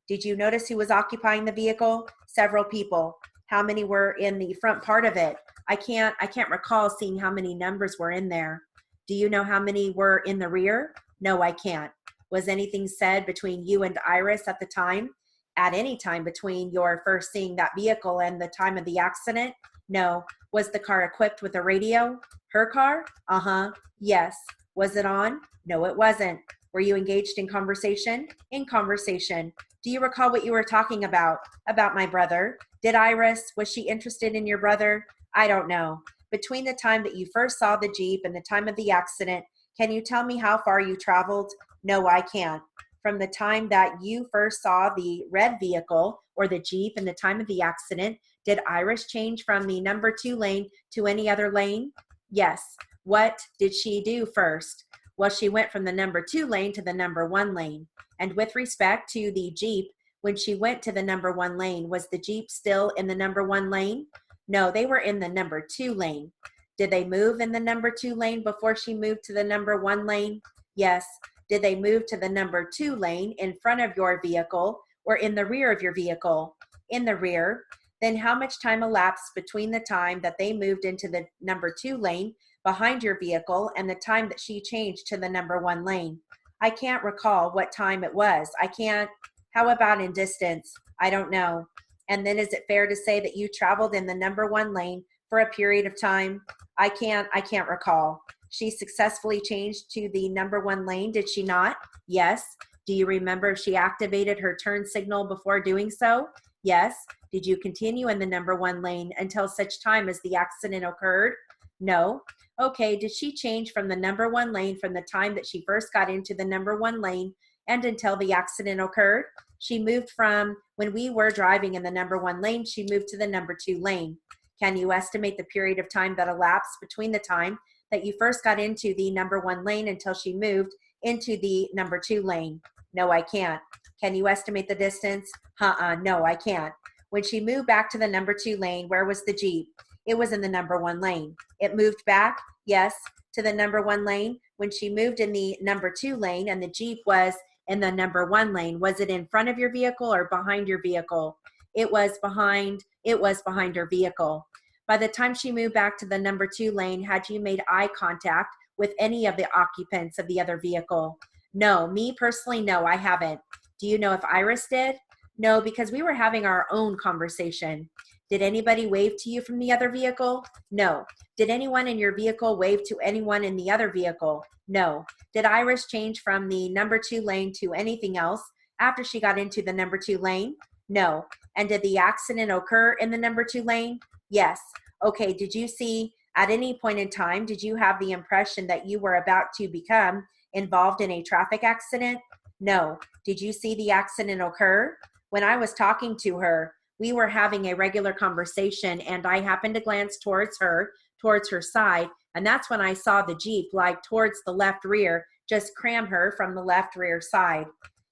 S1: Did you notice who was occupying the vehicle? Several people. How many were in the front part of it? I can't recall seeing how many numbers were in there. Do you know how many were in the rear? No, I can't. Was anything said between you and Iris at the time? At any time between your first seeing that vehicle and the time of the accident? No. Was the car equipped with a radio? Her car? Uh-huh. Yes. Was it on? No, it wasn't. Were you engaged in conversation? In conversation. Do you recall what you were talking about? About my brother. Did Iris, was she interested in your brother? I don't know. Between the time that you first saw the Jeep and the time of the accident, can you tell me how far you traveled? No, I can't. From the time that you first saw the red vehicle or the Jeep and the time of the accident, did Iris change from the number 2 lane to any other lane? Yes. What did she do first? Well, she went from the number 2 lane to the number 1 lane. And with respect to the Jeep, when she went to the number 1 lane, was the Jeep still in the number 1 lane? No, they were in the number 2 lane. Did they move in the number 2 lane before she moved to the number 1 lane? Yes. Did they move to the number 2 lane in front of your vehicle or in the rear of your vehicle? In the rear. Then how much time elapsed between the time that they moved into the number 2 lane behind your vehicle and the time that she changed to the number 1 lane? I can't recall what time it was. How about in distance? I don't know. And then is it fair to say that you traveled in the number 1 lane for a period of time? I can't recall. She successfully changed to the number 1 lane, did she not? Yes. Do you remember if she activated her turn signal before doing so? Yes. Did you continue in the number 1 lane until such time as the accident occurred? No. Okay, did she change from the number 1 lane from the time that she first got into the number 1 lane and until the accident occurred? She moved from, when we were driving in the number 1 lane, she moved to the number 2 lane. Can you estimate the period of time that elapsed between the time that you first got into the number 1 lane until she moved into the number 2 lane? No, I can't. Can you estimate the distance? No, I can't. When she moved back to the number 2 lane, where was the Jeep? It was in the number 1 lane. It moved back, yes, to the number 1 lane. When she moved in the number 2 lane and the Jeep was in the number 1 lane, was it in front of your vehicle or behind your vehicle? It was behind her vehicle. By the time she moved back to the number 2 lane, had you made eye contact with any of the occupants of the other vehicle? No, me personally, no, I haven't. Do you know if Iris did? No, because we were having our own conversation. Did anybody wave to you from the other vehicle? No. Did anyone in your vehicle wave to anyone in the other vehicle? No. Did Iris change from the number 2 lane to anything else after she got into the number 2 lane? No. And did the accident occur in the number 2 lane? Yes. Okay, did you see at any point in time, did you have the impression that you were about to become involved in a traffic accident? No. Did you see the accident occur? When I was talking to her, we were having a regular conversation and I happened to glance towards her side, and that's when I saw the Jeep, like towards the left rear, just cram her from the left rear side.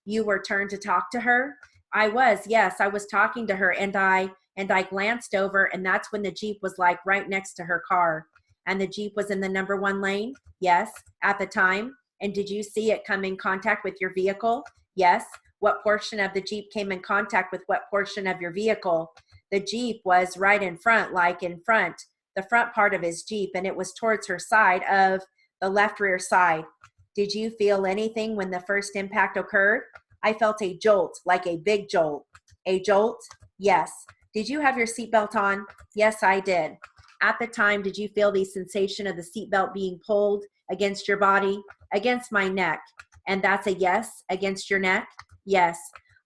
S1: You were turned to talk to her? I was, yes, I was talking to her and I glanced over and that's when the Jeep was like right next to her car. And the Jeep was in the number 1 lane? Yes, at the time. And did you see it come in contact with your vehicle? Yes. What portion of the Jeep came in contact with what portion of your vehicle? The Jeep was right in front, like in front, the front part of his Jeep, and it was towards her side of the left rear side. Did you feel anything when the first impact occurred? I felt a jolt, like a big jolt. A jolt? Yes. Did you have your seatbelt on? Yes, I did. At the time, did you feel the sensation of the seatbelt being pulled against your body, against my neck? And that's a yes, against your neck? Yes.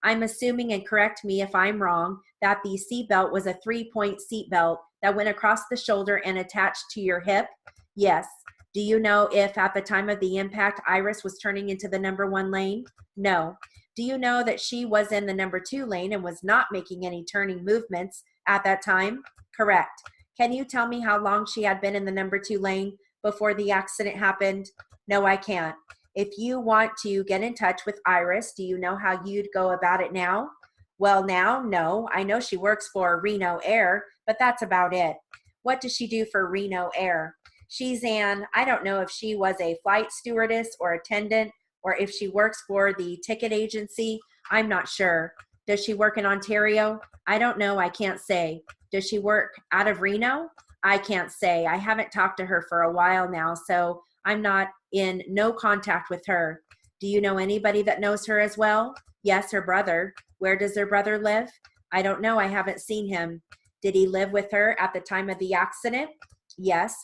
S1: I'm assuming, and correct me if I'm wrong, that the seatbelt was a 3-point seatbelt that went across the shoulder and attached to your hip? Yes. Do you know if at the time of the impact, Iris was turning into the number 1 lane? No. Do you know that she was in the number 2 lane and was not making any turning movements at that time? Correct. Can you tell me how long she had been in the number 2 lane before the accident happened? No, I can't. If you want to get in touch with Iris, do you know how you'd go about it now? Well, now, no. I know she works for Reno Air, but that's about it. What does she do for Reno Air? I don't know if she was a flight stewardess or attendant, or if she works for the ticket agency. I'm not sure. Does she work in Ontario? I don't know. I can't say. Does she work out of Reno? I can't say. I haven't talked to her for a while now, so I'm not in no contact with her. Do you know anybody that knows her as well? Yes, her brother. Where does her brother live? I don't know. I haven't seen him. Did he live with her at the time of the accident? Yes.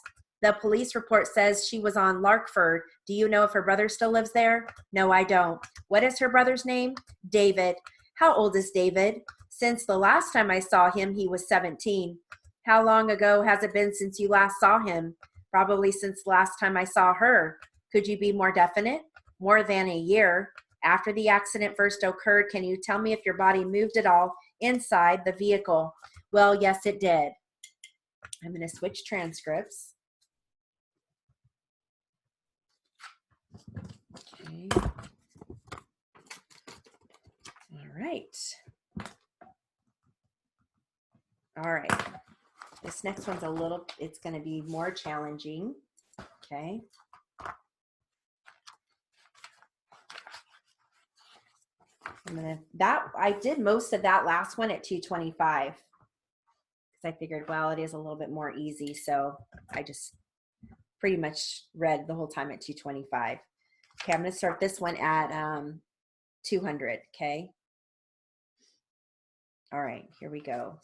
S1: The police report says she was on Larkford. Do you know if her brother still lives there? No, I don't. What is her brother's name? David. How old is David? Since the last time I saw him, he was 17. How long ago has it been since you last saw him? Probably since the last time I saw her. Could you be more definite? More than a year. After the accident first occurred, can you tell me if your body moved at all inside the vehicle? Well, yes, it did. I'm going to switch transcripts. Okay. All right. All right. This next one's it's going to be more challenging. Okay. I did most of that last one at 225 because I figured, well, it is a little bit more easy. So I just pretty much read the whole time at 225. Okay, I'm going to start this one at 200. Okay. All right, here we go.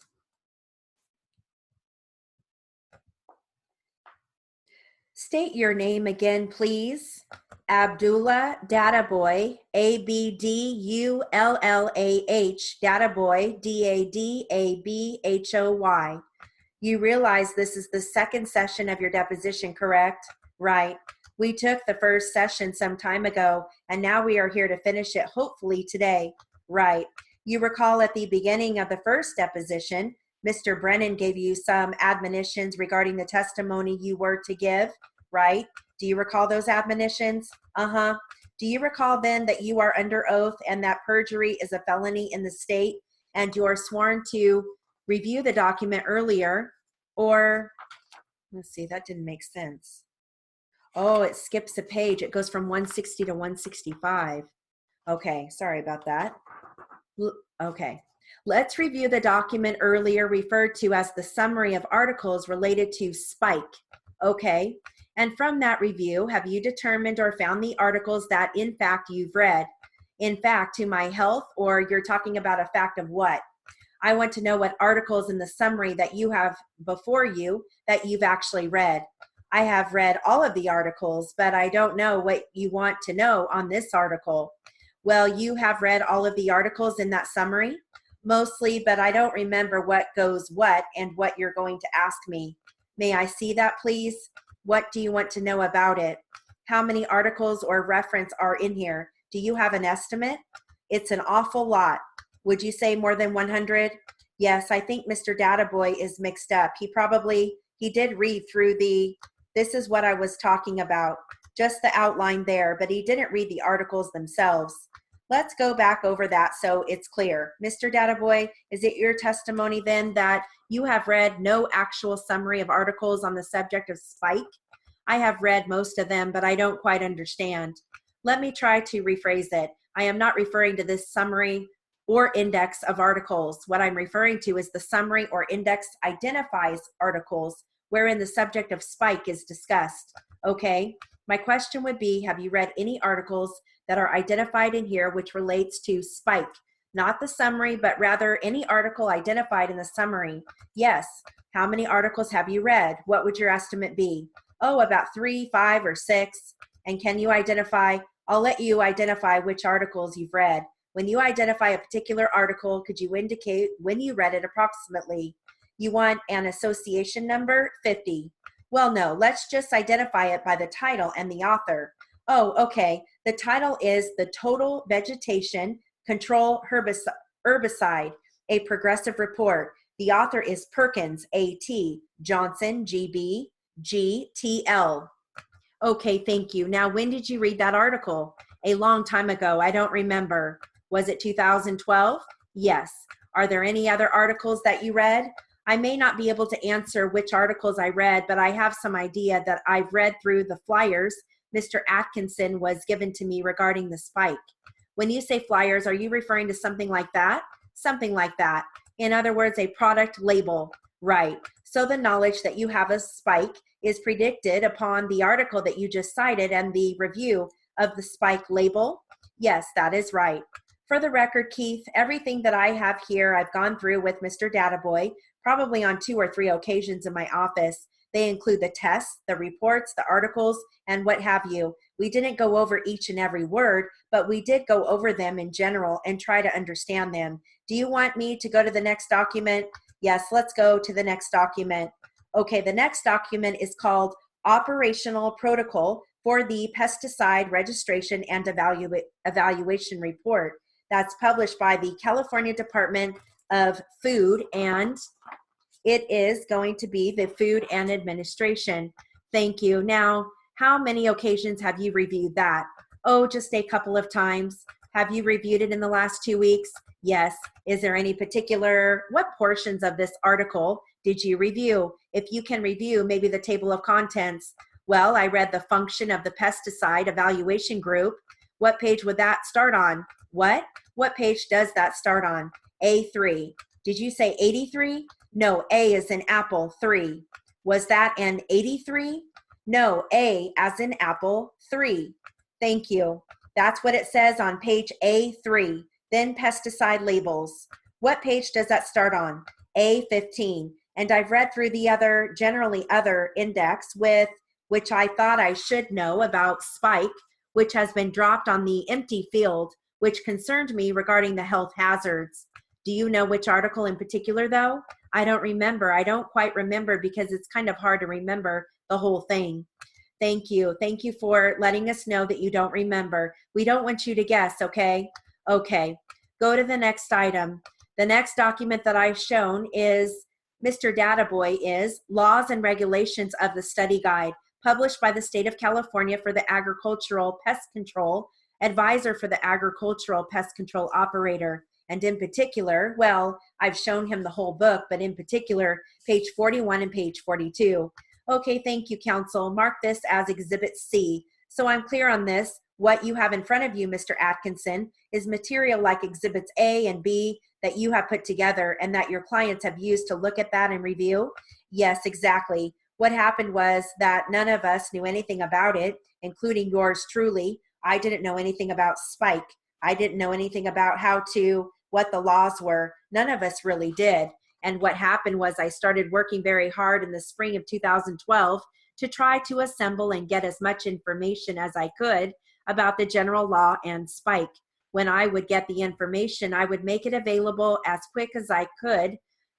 S1: State your name again, please. Abdullah Databoy, Abdullah, Databoy, Dadaboy. You realize this is the second session of your deposition, correct? Right. We took the first session some time ago, and now we are here to finish it, hopefully today. Right. You recall at the beginning of the first deposition, Mr. Brennan gave you some admonitions regarding the testimony you were to give, right? Do you recall those admonitions? Uh-huh. Do you recall then that you are under oath and that perjury is a felony in the state and you are sworn to review the document earlier? Or, let's see, that didn't make sense. Oh, it skips a page. It goes from 160 to 165. Okay, sorry about that. Okay. Let's review the document earlier referred to as the summary of articles related to Spike. Okay. And from that review, have you determined or found the articles that in fact you've read? In fact, to my health, or you're talking about a fact of what? I want to know what articles in the summary that you have before you that you've actually read. I have read all of the articles, but I don't know what you want to know on this article. Well, you have read all of the articles in that summary? Mostly, but I don't remember what goes what and what you're going to ask me. May I see that, please? What do you want to know about it? How many articles or reference are in here? Do you have an estimate? It's an awful lot. Would you say more than 100? Yes, I think Mr. Databoy is mixed up. He did read through this is what I was talking about, just the outline there, but he didn't read the articles themselves. Let's go back over that so it's clear. Mr. Databoy, is it your testimony then that you have read no actual summary of articles on the subject of Spike? I have read most of them, but I don't quite understand. Let me try to rephrase it. I am not referring to this summary or index of articles. What I'm referring to is the summary or index identifies articles wherein the subject of Spike is discussed. Okay, my question would be, have you read any articles that are identified in here which relates to Spike, Not the summary, but rather any article identified in the summary. Yes. How many articles have you read? What would your estimate be? Oh, about 3, 5, or 6. And can you identify? I'll let you identify which articles you've read. When you identify a particular article, could you indicate when you read it approximately? You want an association number? 50. Well, no, let's just identify it by the title and the author. Oh, okay. The title is The Total Vegetation Control Herbicide, a Progressive Report. The author is Perkins, A.T., Johnson, G.B., G.T.L. Okay, thank you. Now, when did you read that article? A long time ago. I don't remember. Was it 2012? Yes. Are there any other articles that you read? I may not be able to answer which articles I read, but I have some idea that I've read through the flyers Mr. Atkinson was given to me regarding the spike. When you say flyers, are you referring to something like that? Something like that. In other words, a product label. Right. So the knowledge that you have a spike is predicted upon the article that you just cited and the review of the spike label? Yes, that is right. For the record, Keith, everything that I have here, I've gone through with Mr. Databoy, probably on 2 or 3 occasions in my office. They include the tests, the reports, the articles, and what have you. We didn't go over each and every word, but we did go over them in general and try to understand them. Do you want me to go to the next document? Yes, let's go to the next document. Okay, the next document is called Operational Protocol for the Pesticide Registration and Evaluation Report. That's published by the California Department of Food, and it is going to be the Food and Administration. Thank you. Now, how many occasions have you reviewed that? Oh, just a couple of times. Have you reviewed it in the last 2 weeks? Yes. Is there any particular, what portions of this article did you review? If you can review maybe the table of contents. Well, I read the function of the pesticide evaluation group. What page would that start on? What? What page does that start on? A3. Did you say 83? No, A is in apple, 3. Was that an 83? No, A as in apple, 3. Thank you. That's what it says on page A3. Then pesticide labels. What page does that start on? A15. And I've read through the other, generally other index with which I thought I should know about spike, which has been dropped on the empty field, which concerned me regarding the health hazards. Do you know which article in particular though? I don't remember. I don't quite remember because it's kind of hard to remember the whole thing. Thank you. Thank you for letting us know that you don't remember. We don't want you to guess, okay? Okay. Go to the next item. The next document that I've shown is Mr. Databoy is Laws and Regulations of the Study Guide, published by the State of California for the Agricultural Pest Control, Advisor for the Agricultural Pest Control Operator. And in particular, well, I've shown him the whole book, but in particular, page 41 and page 42. Okay, thank you, counsel. Mark this as Exhibit C. So I'm clear on this. What you have in front of you, Mr. Atkinson, is material like Exhibits A and B that you have put together and that your clients have used to look at that and review? Yes, exactly. What happened was that none of us knew anything about it, including yours truly. I didn't know anything about spike. I didn't know anything about what the laws were. None of us really did. And what happened was I started working very hard in the spring of 2012 to try to assemble and get as much information as I could about the general law and spike. When I would get the information, I would make it available as quick as I could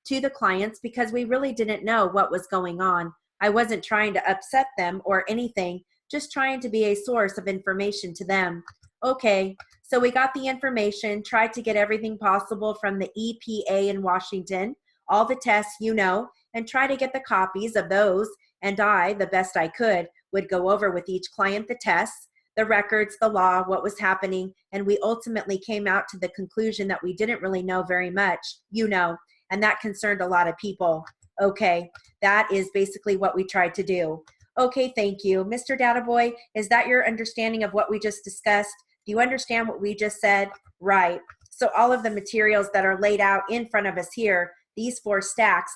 S1: to the clients because we really didn't know what was going on. I wasn't trying to upset them or anything, just trying to be a source of information to them. Okay, so we got the information, tried to get everything possible from the EPA in Washington, all the tests, and try to get the copies of those. And I, the best I could, would go over with each client the tests, the records, the law, what was happening, and we ultimately came out to the conclusion that we didn't really know very much, and that concerned a lot of people. Okay, that is basically what we tried to do. Okay, thank you. Mr. Databoy, is that your understanding of what we just discussed? Do you understand what we just said? Right. So all of the materials that are laid out in front of us here, these 4 stacks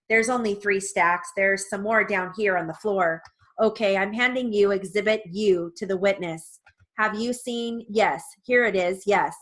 S1: there's only 3 stacks. There's some more down here on the floor. Okay, I'm handing you Exhibit U to the witness. Have you seen? Yes, here it is, yes.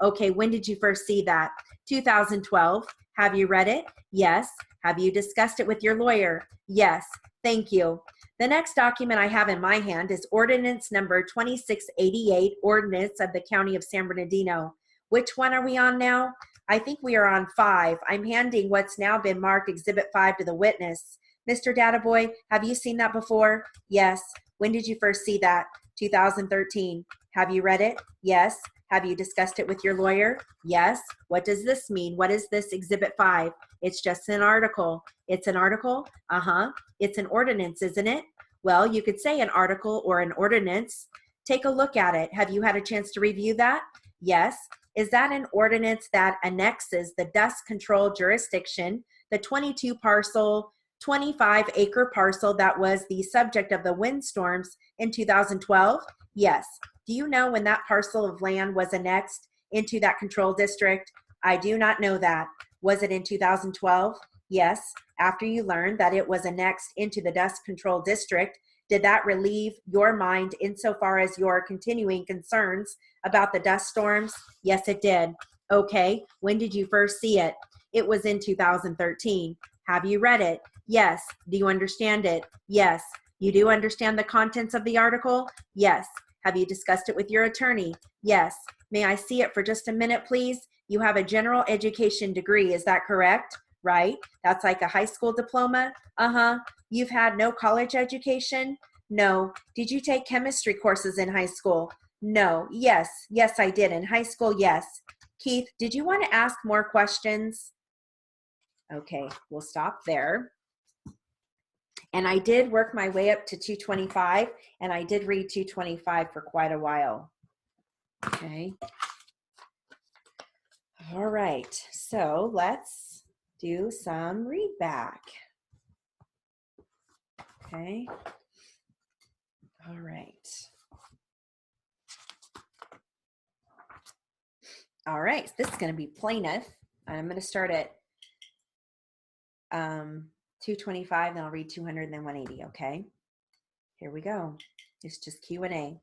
S1: Okay, when did you first see that? 2012. Have you read it? Yes. Have you discussed it with your lawyer? Yes. Thank you. The next document I have in my hand is Ordinance Number 2688, Ordinance of the County of San Bernardino. Which one are we on now? I think we are on 5. I'm handing what's now been marked Exhibit 5 to the witness. Mr. Databoy, have you seen that before? Yes. When did you first see that? 2013. Have you read it? Yes. Have you discussed it with your lawyer? Yes. What does this mean? What is this Exhibit 5? It's just an article. It's an article? Uh-huh. It's an ordinance, isn't it? Well, you could say an article or an ordinance. Take a look at it. Have you had a chance to review that? Yes. Is that an ordinance that annexes the dust control jurisdiction, the 22 parcel, 25 acre parcel that was the subject of the windstorms in 2012? Yes. Do you know when that parcel of land was annexed into that control district? I do not know that. Was it in 2012? Yes. After you learned that it was annexed into the dust control district, did that relieve your mind insofar as your continuing concerns about the dust storms? Yes, it did. Okay. When did you first see it? It was in 2013. Have you read it? Yes. Do you understand it? Yes. You do understand the contents of the article? Yes. Have you discussed it with your attorney? Yes. May I see it for just a minute, please? You have a general education degree, is that correct? Right? That's like a high school diploma? Uh-huh. You've had no college education? No. Did you take chemistry courses in high school? No. Yes. Yes, I did. In high school, yes. Keith, did you want to ask more questions? Okay, we'll stop there. And I did work my way up to 225, and I did read 225 for quite a while. Okay. All right, so let's do some read back. Okay. All right. All right, this is going to be plaintiff. I'm going to start at 225, then I'll read 200, and then 180, okay? Here we go. It's just Q&A.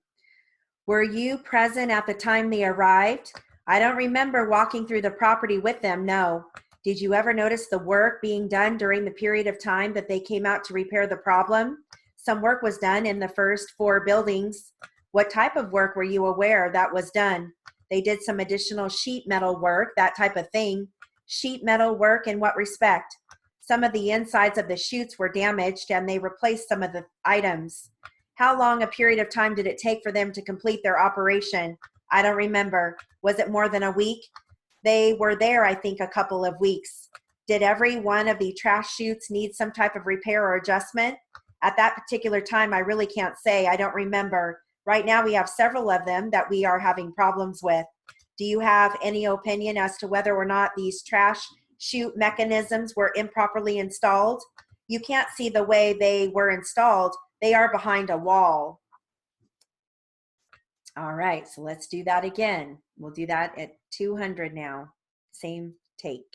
S1: Were you present at the time they arrived? I don't remember walking through the property with them, no. Did you ever notice the work being done during the period of time that they came out to repair the problem? Some work was done in the first 4 buildings. What type of work were you aware that was done? They did some additional sheet metal work, that type of thing. Sheet metal work in what respect? Some of the insides of the chutes were damaged and they replaced some of the items. How long a period of time did it take for them to complete their operation? I don't remember. Was it more than a week? They were there, I think, a couple of weeks. Did every one of the trash chutes need some type of repair or adjustment? At that particular time, I really can't say. I don't remember. Right now, we have several of them that we are having problems with. Do you have any opinion as to whether or not these trash chute mechanisms were improperly installed? You can't see the way they were installed. They are behind a wall. All right, so let's do that again. We'll do that at 200 now. Same take.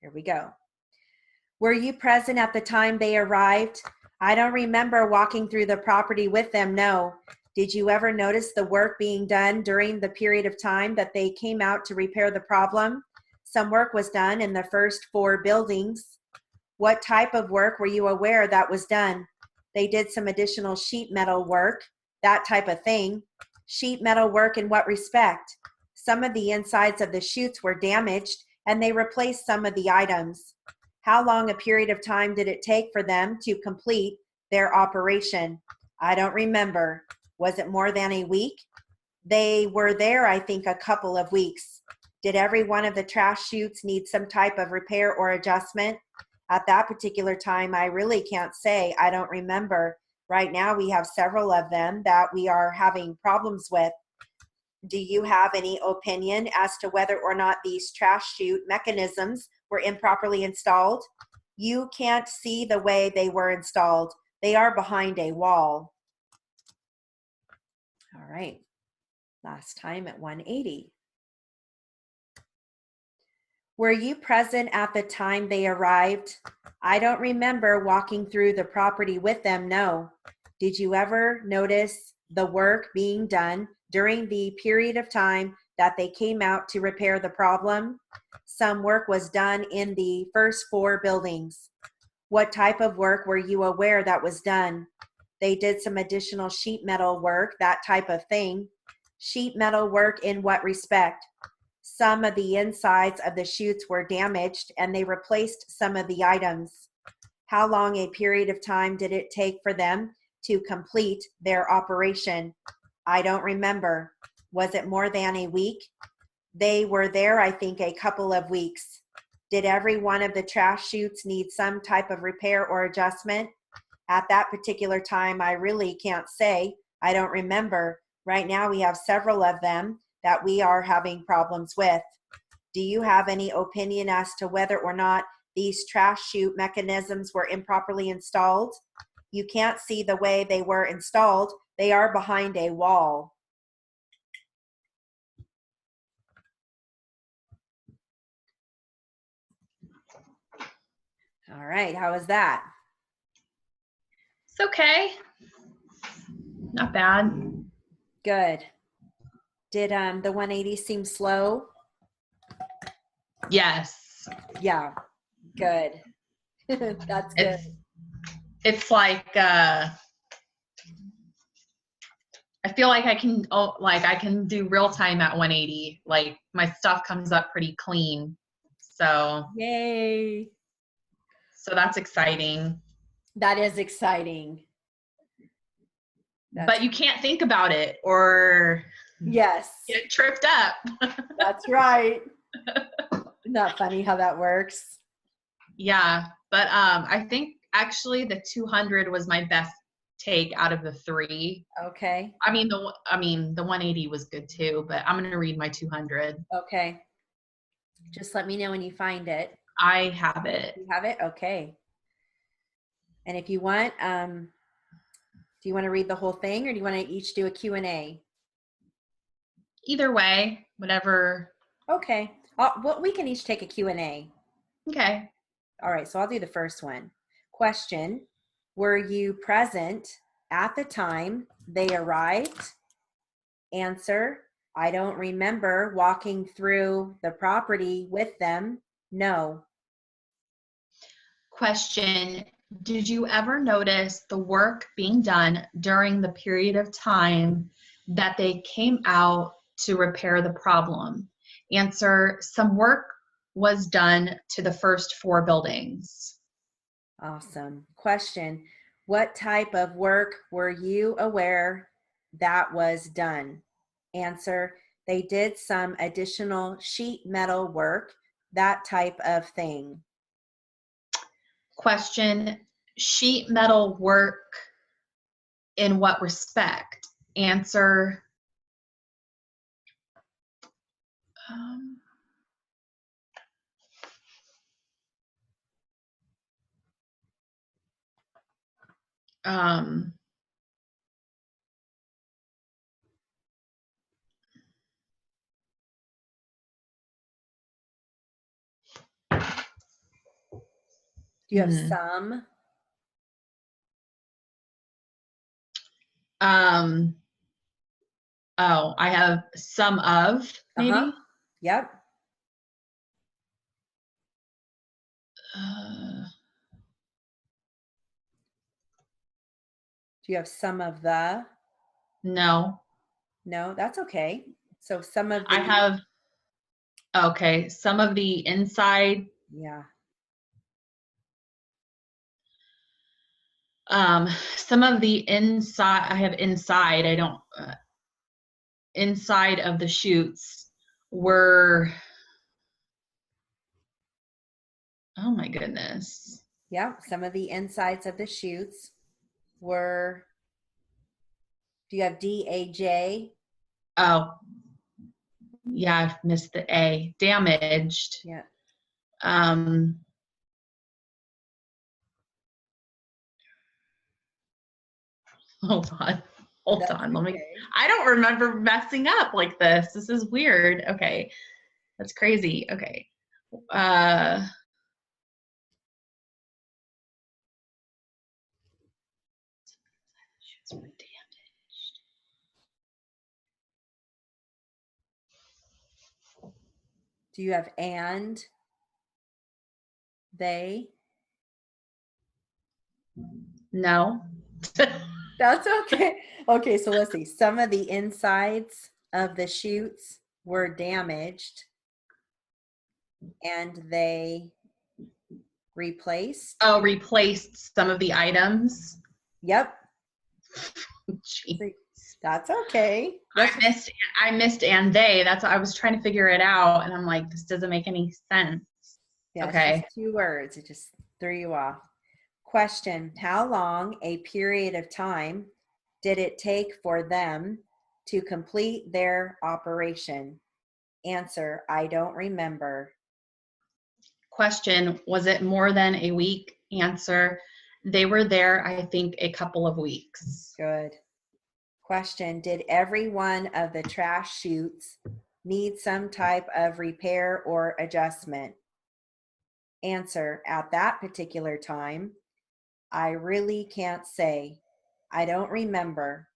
S1: Here we go. Were you present at the time they arrived? I don't remember walking through the property with them, no. Did you ever notice the work being done during the period of time that they came out to repair the problem? Some work was done in the first 4 buildings. What type of work were you aware that was done? They did some additional sheet metal work, that type of thing. Sheet metal work in what respect? Some of the insides of the chutes were damaged and they replaced some of the items. How long a period of time did it take for them to complete their operation? I don't remember. Was it more than a week? They were there, I think, a couple of weeks. Did every one of the trash chutes need some type of repair or adjustment? At that particular time, I really can't say. I don't remember. Right now, we have several of them that we are having problems with. Do you have any opinion as to whether or not these trash chute mechanisms were improperly installed? You can't see the way they were installed. They are behind a wall. All right, last time at 180. Were you present at the time they arrived? I don't remember walking through the property with them, no. Did you ever notice the work being done during the period of time that they came out to repair the problem. Some work was done in the first 4 buildings. What type of work were you aware that was done? They did some additional sheet metal work, that type of thing. Sheet metal work in what respect? Some of the insides of the chutes were damaged and they replaced some of the items. How long a period of time did it take for them to complete their operation? I don't remember. Was it more than a week? They were there, I think, a couple of weeks. Did every one of the trash chutes need some type of repair or adjustment? At that particular time, I really can't say. I don't remember. Right now, we have several of them that we are having problems with. Do you have any opinion as to whether or not these trash chute mechanisms were improperly installed? You can't see the way they were installed. They are behind a wall. All right, how was that?
S2: It's okay. Not bad.
S1: Good. Did the 180 seem slow?
S2: Yes.
S1: Yeah, good. That's good.
S2: It's like I feel like I can do real time at 180. Like my stuff comes up pretty clean. So
S1: Yay.
S2: So that's exciting.
S1: That is exciting.
S2: But you can't think about it or
S1: yes,
S2: get tripped up.
S1: That's right. Isn't that funny how that works?
S2: Yeah, but I think actually the 200 was my best take out of the 3.
S1: Okay.
S2: I mean the 180 was good too, but I'm gonna read my 200.
S1: Okay. Just let me know when you find it.
S2: I have it.
S1: You have it? Okay. And if you want, do you want to read the whole thing or do you want to each do a Q&A?
S2: Either way, whatever.
S1: Okay. Well, we can each take a Q&A.
S2: Okay.
S1: All right, so I'll do the first one. Question, were you present at the time they arrived? Answer, I don't remember walking through the property with them. No.
S2: Question, did you ever notice the work being done during the period of time that they came out to repair the problem? Answer, some work was done to the first 4 buildings.
S1: Awesome. Question, what type of work were you aware that was done? Answer, they did some additional sheet metal work, that type of thing.
S2: Question, sheet metal work in what respect? Answer,
S1: Do you have some?
S2: Oh, I have some of, maybe.
S1: Yep. Do you have some of the?
S2: No.
S1: No, that's okay. So some of the.
S2: I have, okay, some of the inside.
S1: Yeah.
S2: Some of the inside, I have inside, I don't, inside of the chutes were, oh my goodness.
S1: Yeah, some of the insides of the chutes were, do you have DAJ?
S2: Oh, yeah, I've missed the A. Damaged.
S1: Yeah.
S2: Hold on. Hold on. Let me,
S1: Okay.
S2: I don't remember messing up like this. This is weird. Okay. That's crazy. Okay. Were damaged.
S1: Do you have and, they?
S2: No.
S1: That's okay. Okay, so let's see. Some of the insides of the chutes were damaged and they replaced.
S2: Oh, replaced some of the items.
S1: Yep.
S2: Jeez.
S1: That's okay.
S2: I missed and they. That's I was trying to figure it out, and I'm like, this doesn't make any sense.
S1: Yeah,
S2: Okay.
S1: it's just 2 words. It just threw you off. Question: how long a period of time did it take for them to complete their operation? Answer: I don't remember.
S2: Question: was it more than a week? Answer: they were there, I think, a couple of weeks.
S1: Good. Question: did every one of the trash chutes need some type of repair or adjustment? Answer: at that particular time, I really can't say. I don't remember.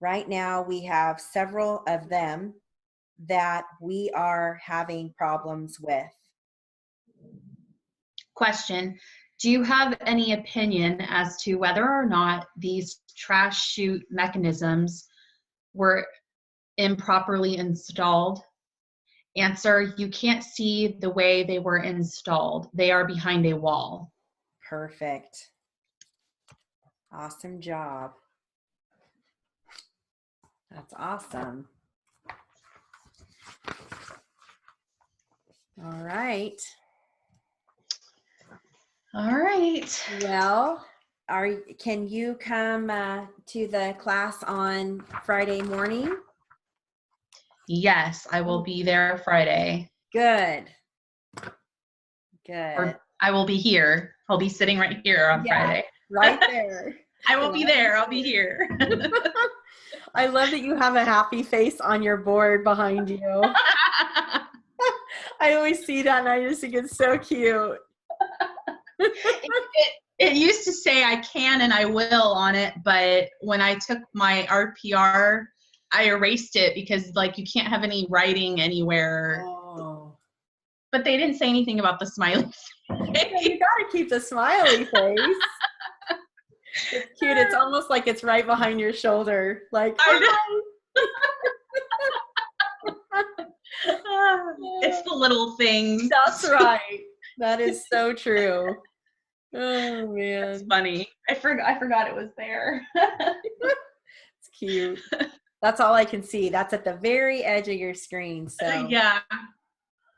S1: Right now, we have several of them that we are having problems with.
S2: Question: do you have any opinion as to whether or not these trash chute mechanisms were improperly installed? Answer: you can't see the way they were installed. They are behind a wall.
S1: Perfect. Awesome job. That's awesome. All right.
S2: All right.
S1: Well, can you come to the class on Friday morning?
S2: Yes, I will be there Friday.
S1: Good. Good.
S2: Or I will be here. I'll be sitting right here on Friday.
S1: Right there.
S2: I will be there. I'll be here.
S1: I love that you have a happy face on your board behind you. I always see that and I just think it's so cute.
S2: It used to say I can and I will on it, but when I took my RPR, I erased it because like you can't have any writing anywhere.
S1: Oh.
S2: But they didn't say anything about the smiley face.
S1: Yeah, you gotta keep the smiley face. It's cute. It's almost like it's right behind your shoulder. Like,
S2: it's the little things.
S1: That's right. That is so true. Oh man,
S2: it's funny. I forgot it was there.
S1: It's cute. That's all I can see. That's at the very edge of your screen. So
S2: yeah,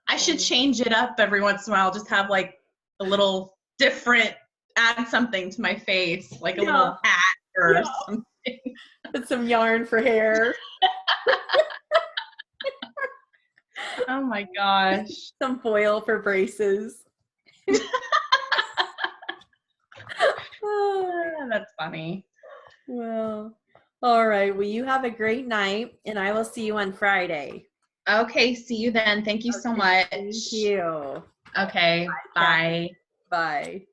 S2: I should change it up every once in a while. Just have like a little different. Add something to my face, like a little hat or something.
S1: Put some yarn for hair.
S2: Oh my gosh.
S1: Some foil for braces.
S2: That's funny.
S1: Well, all right. Well, you have a great night, and I will see you on Friday.
S2: Okay, see you then. Thank you so much.
S1: Thank you.
S2: Okay, bye.
S1: Bye.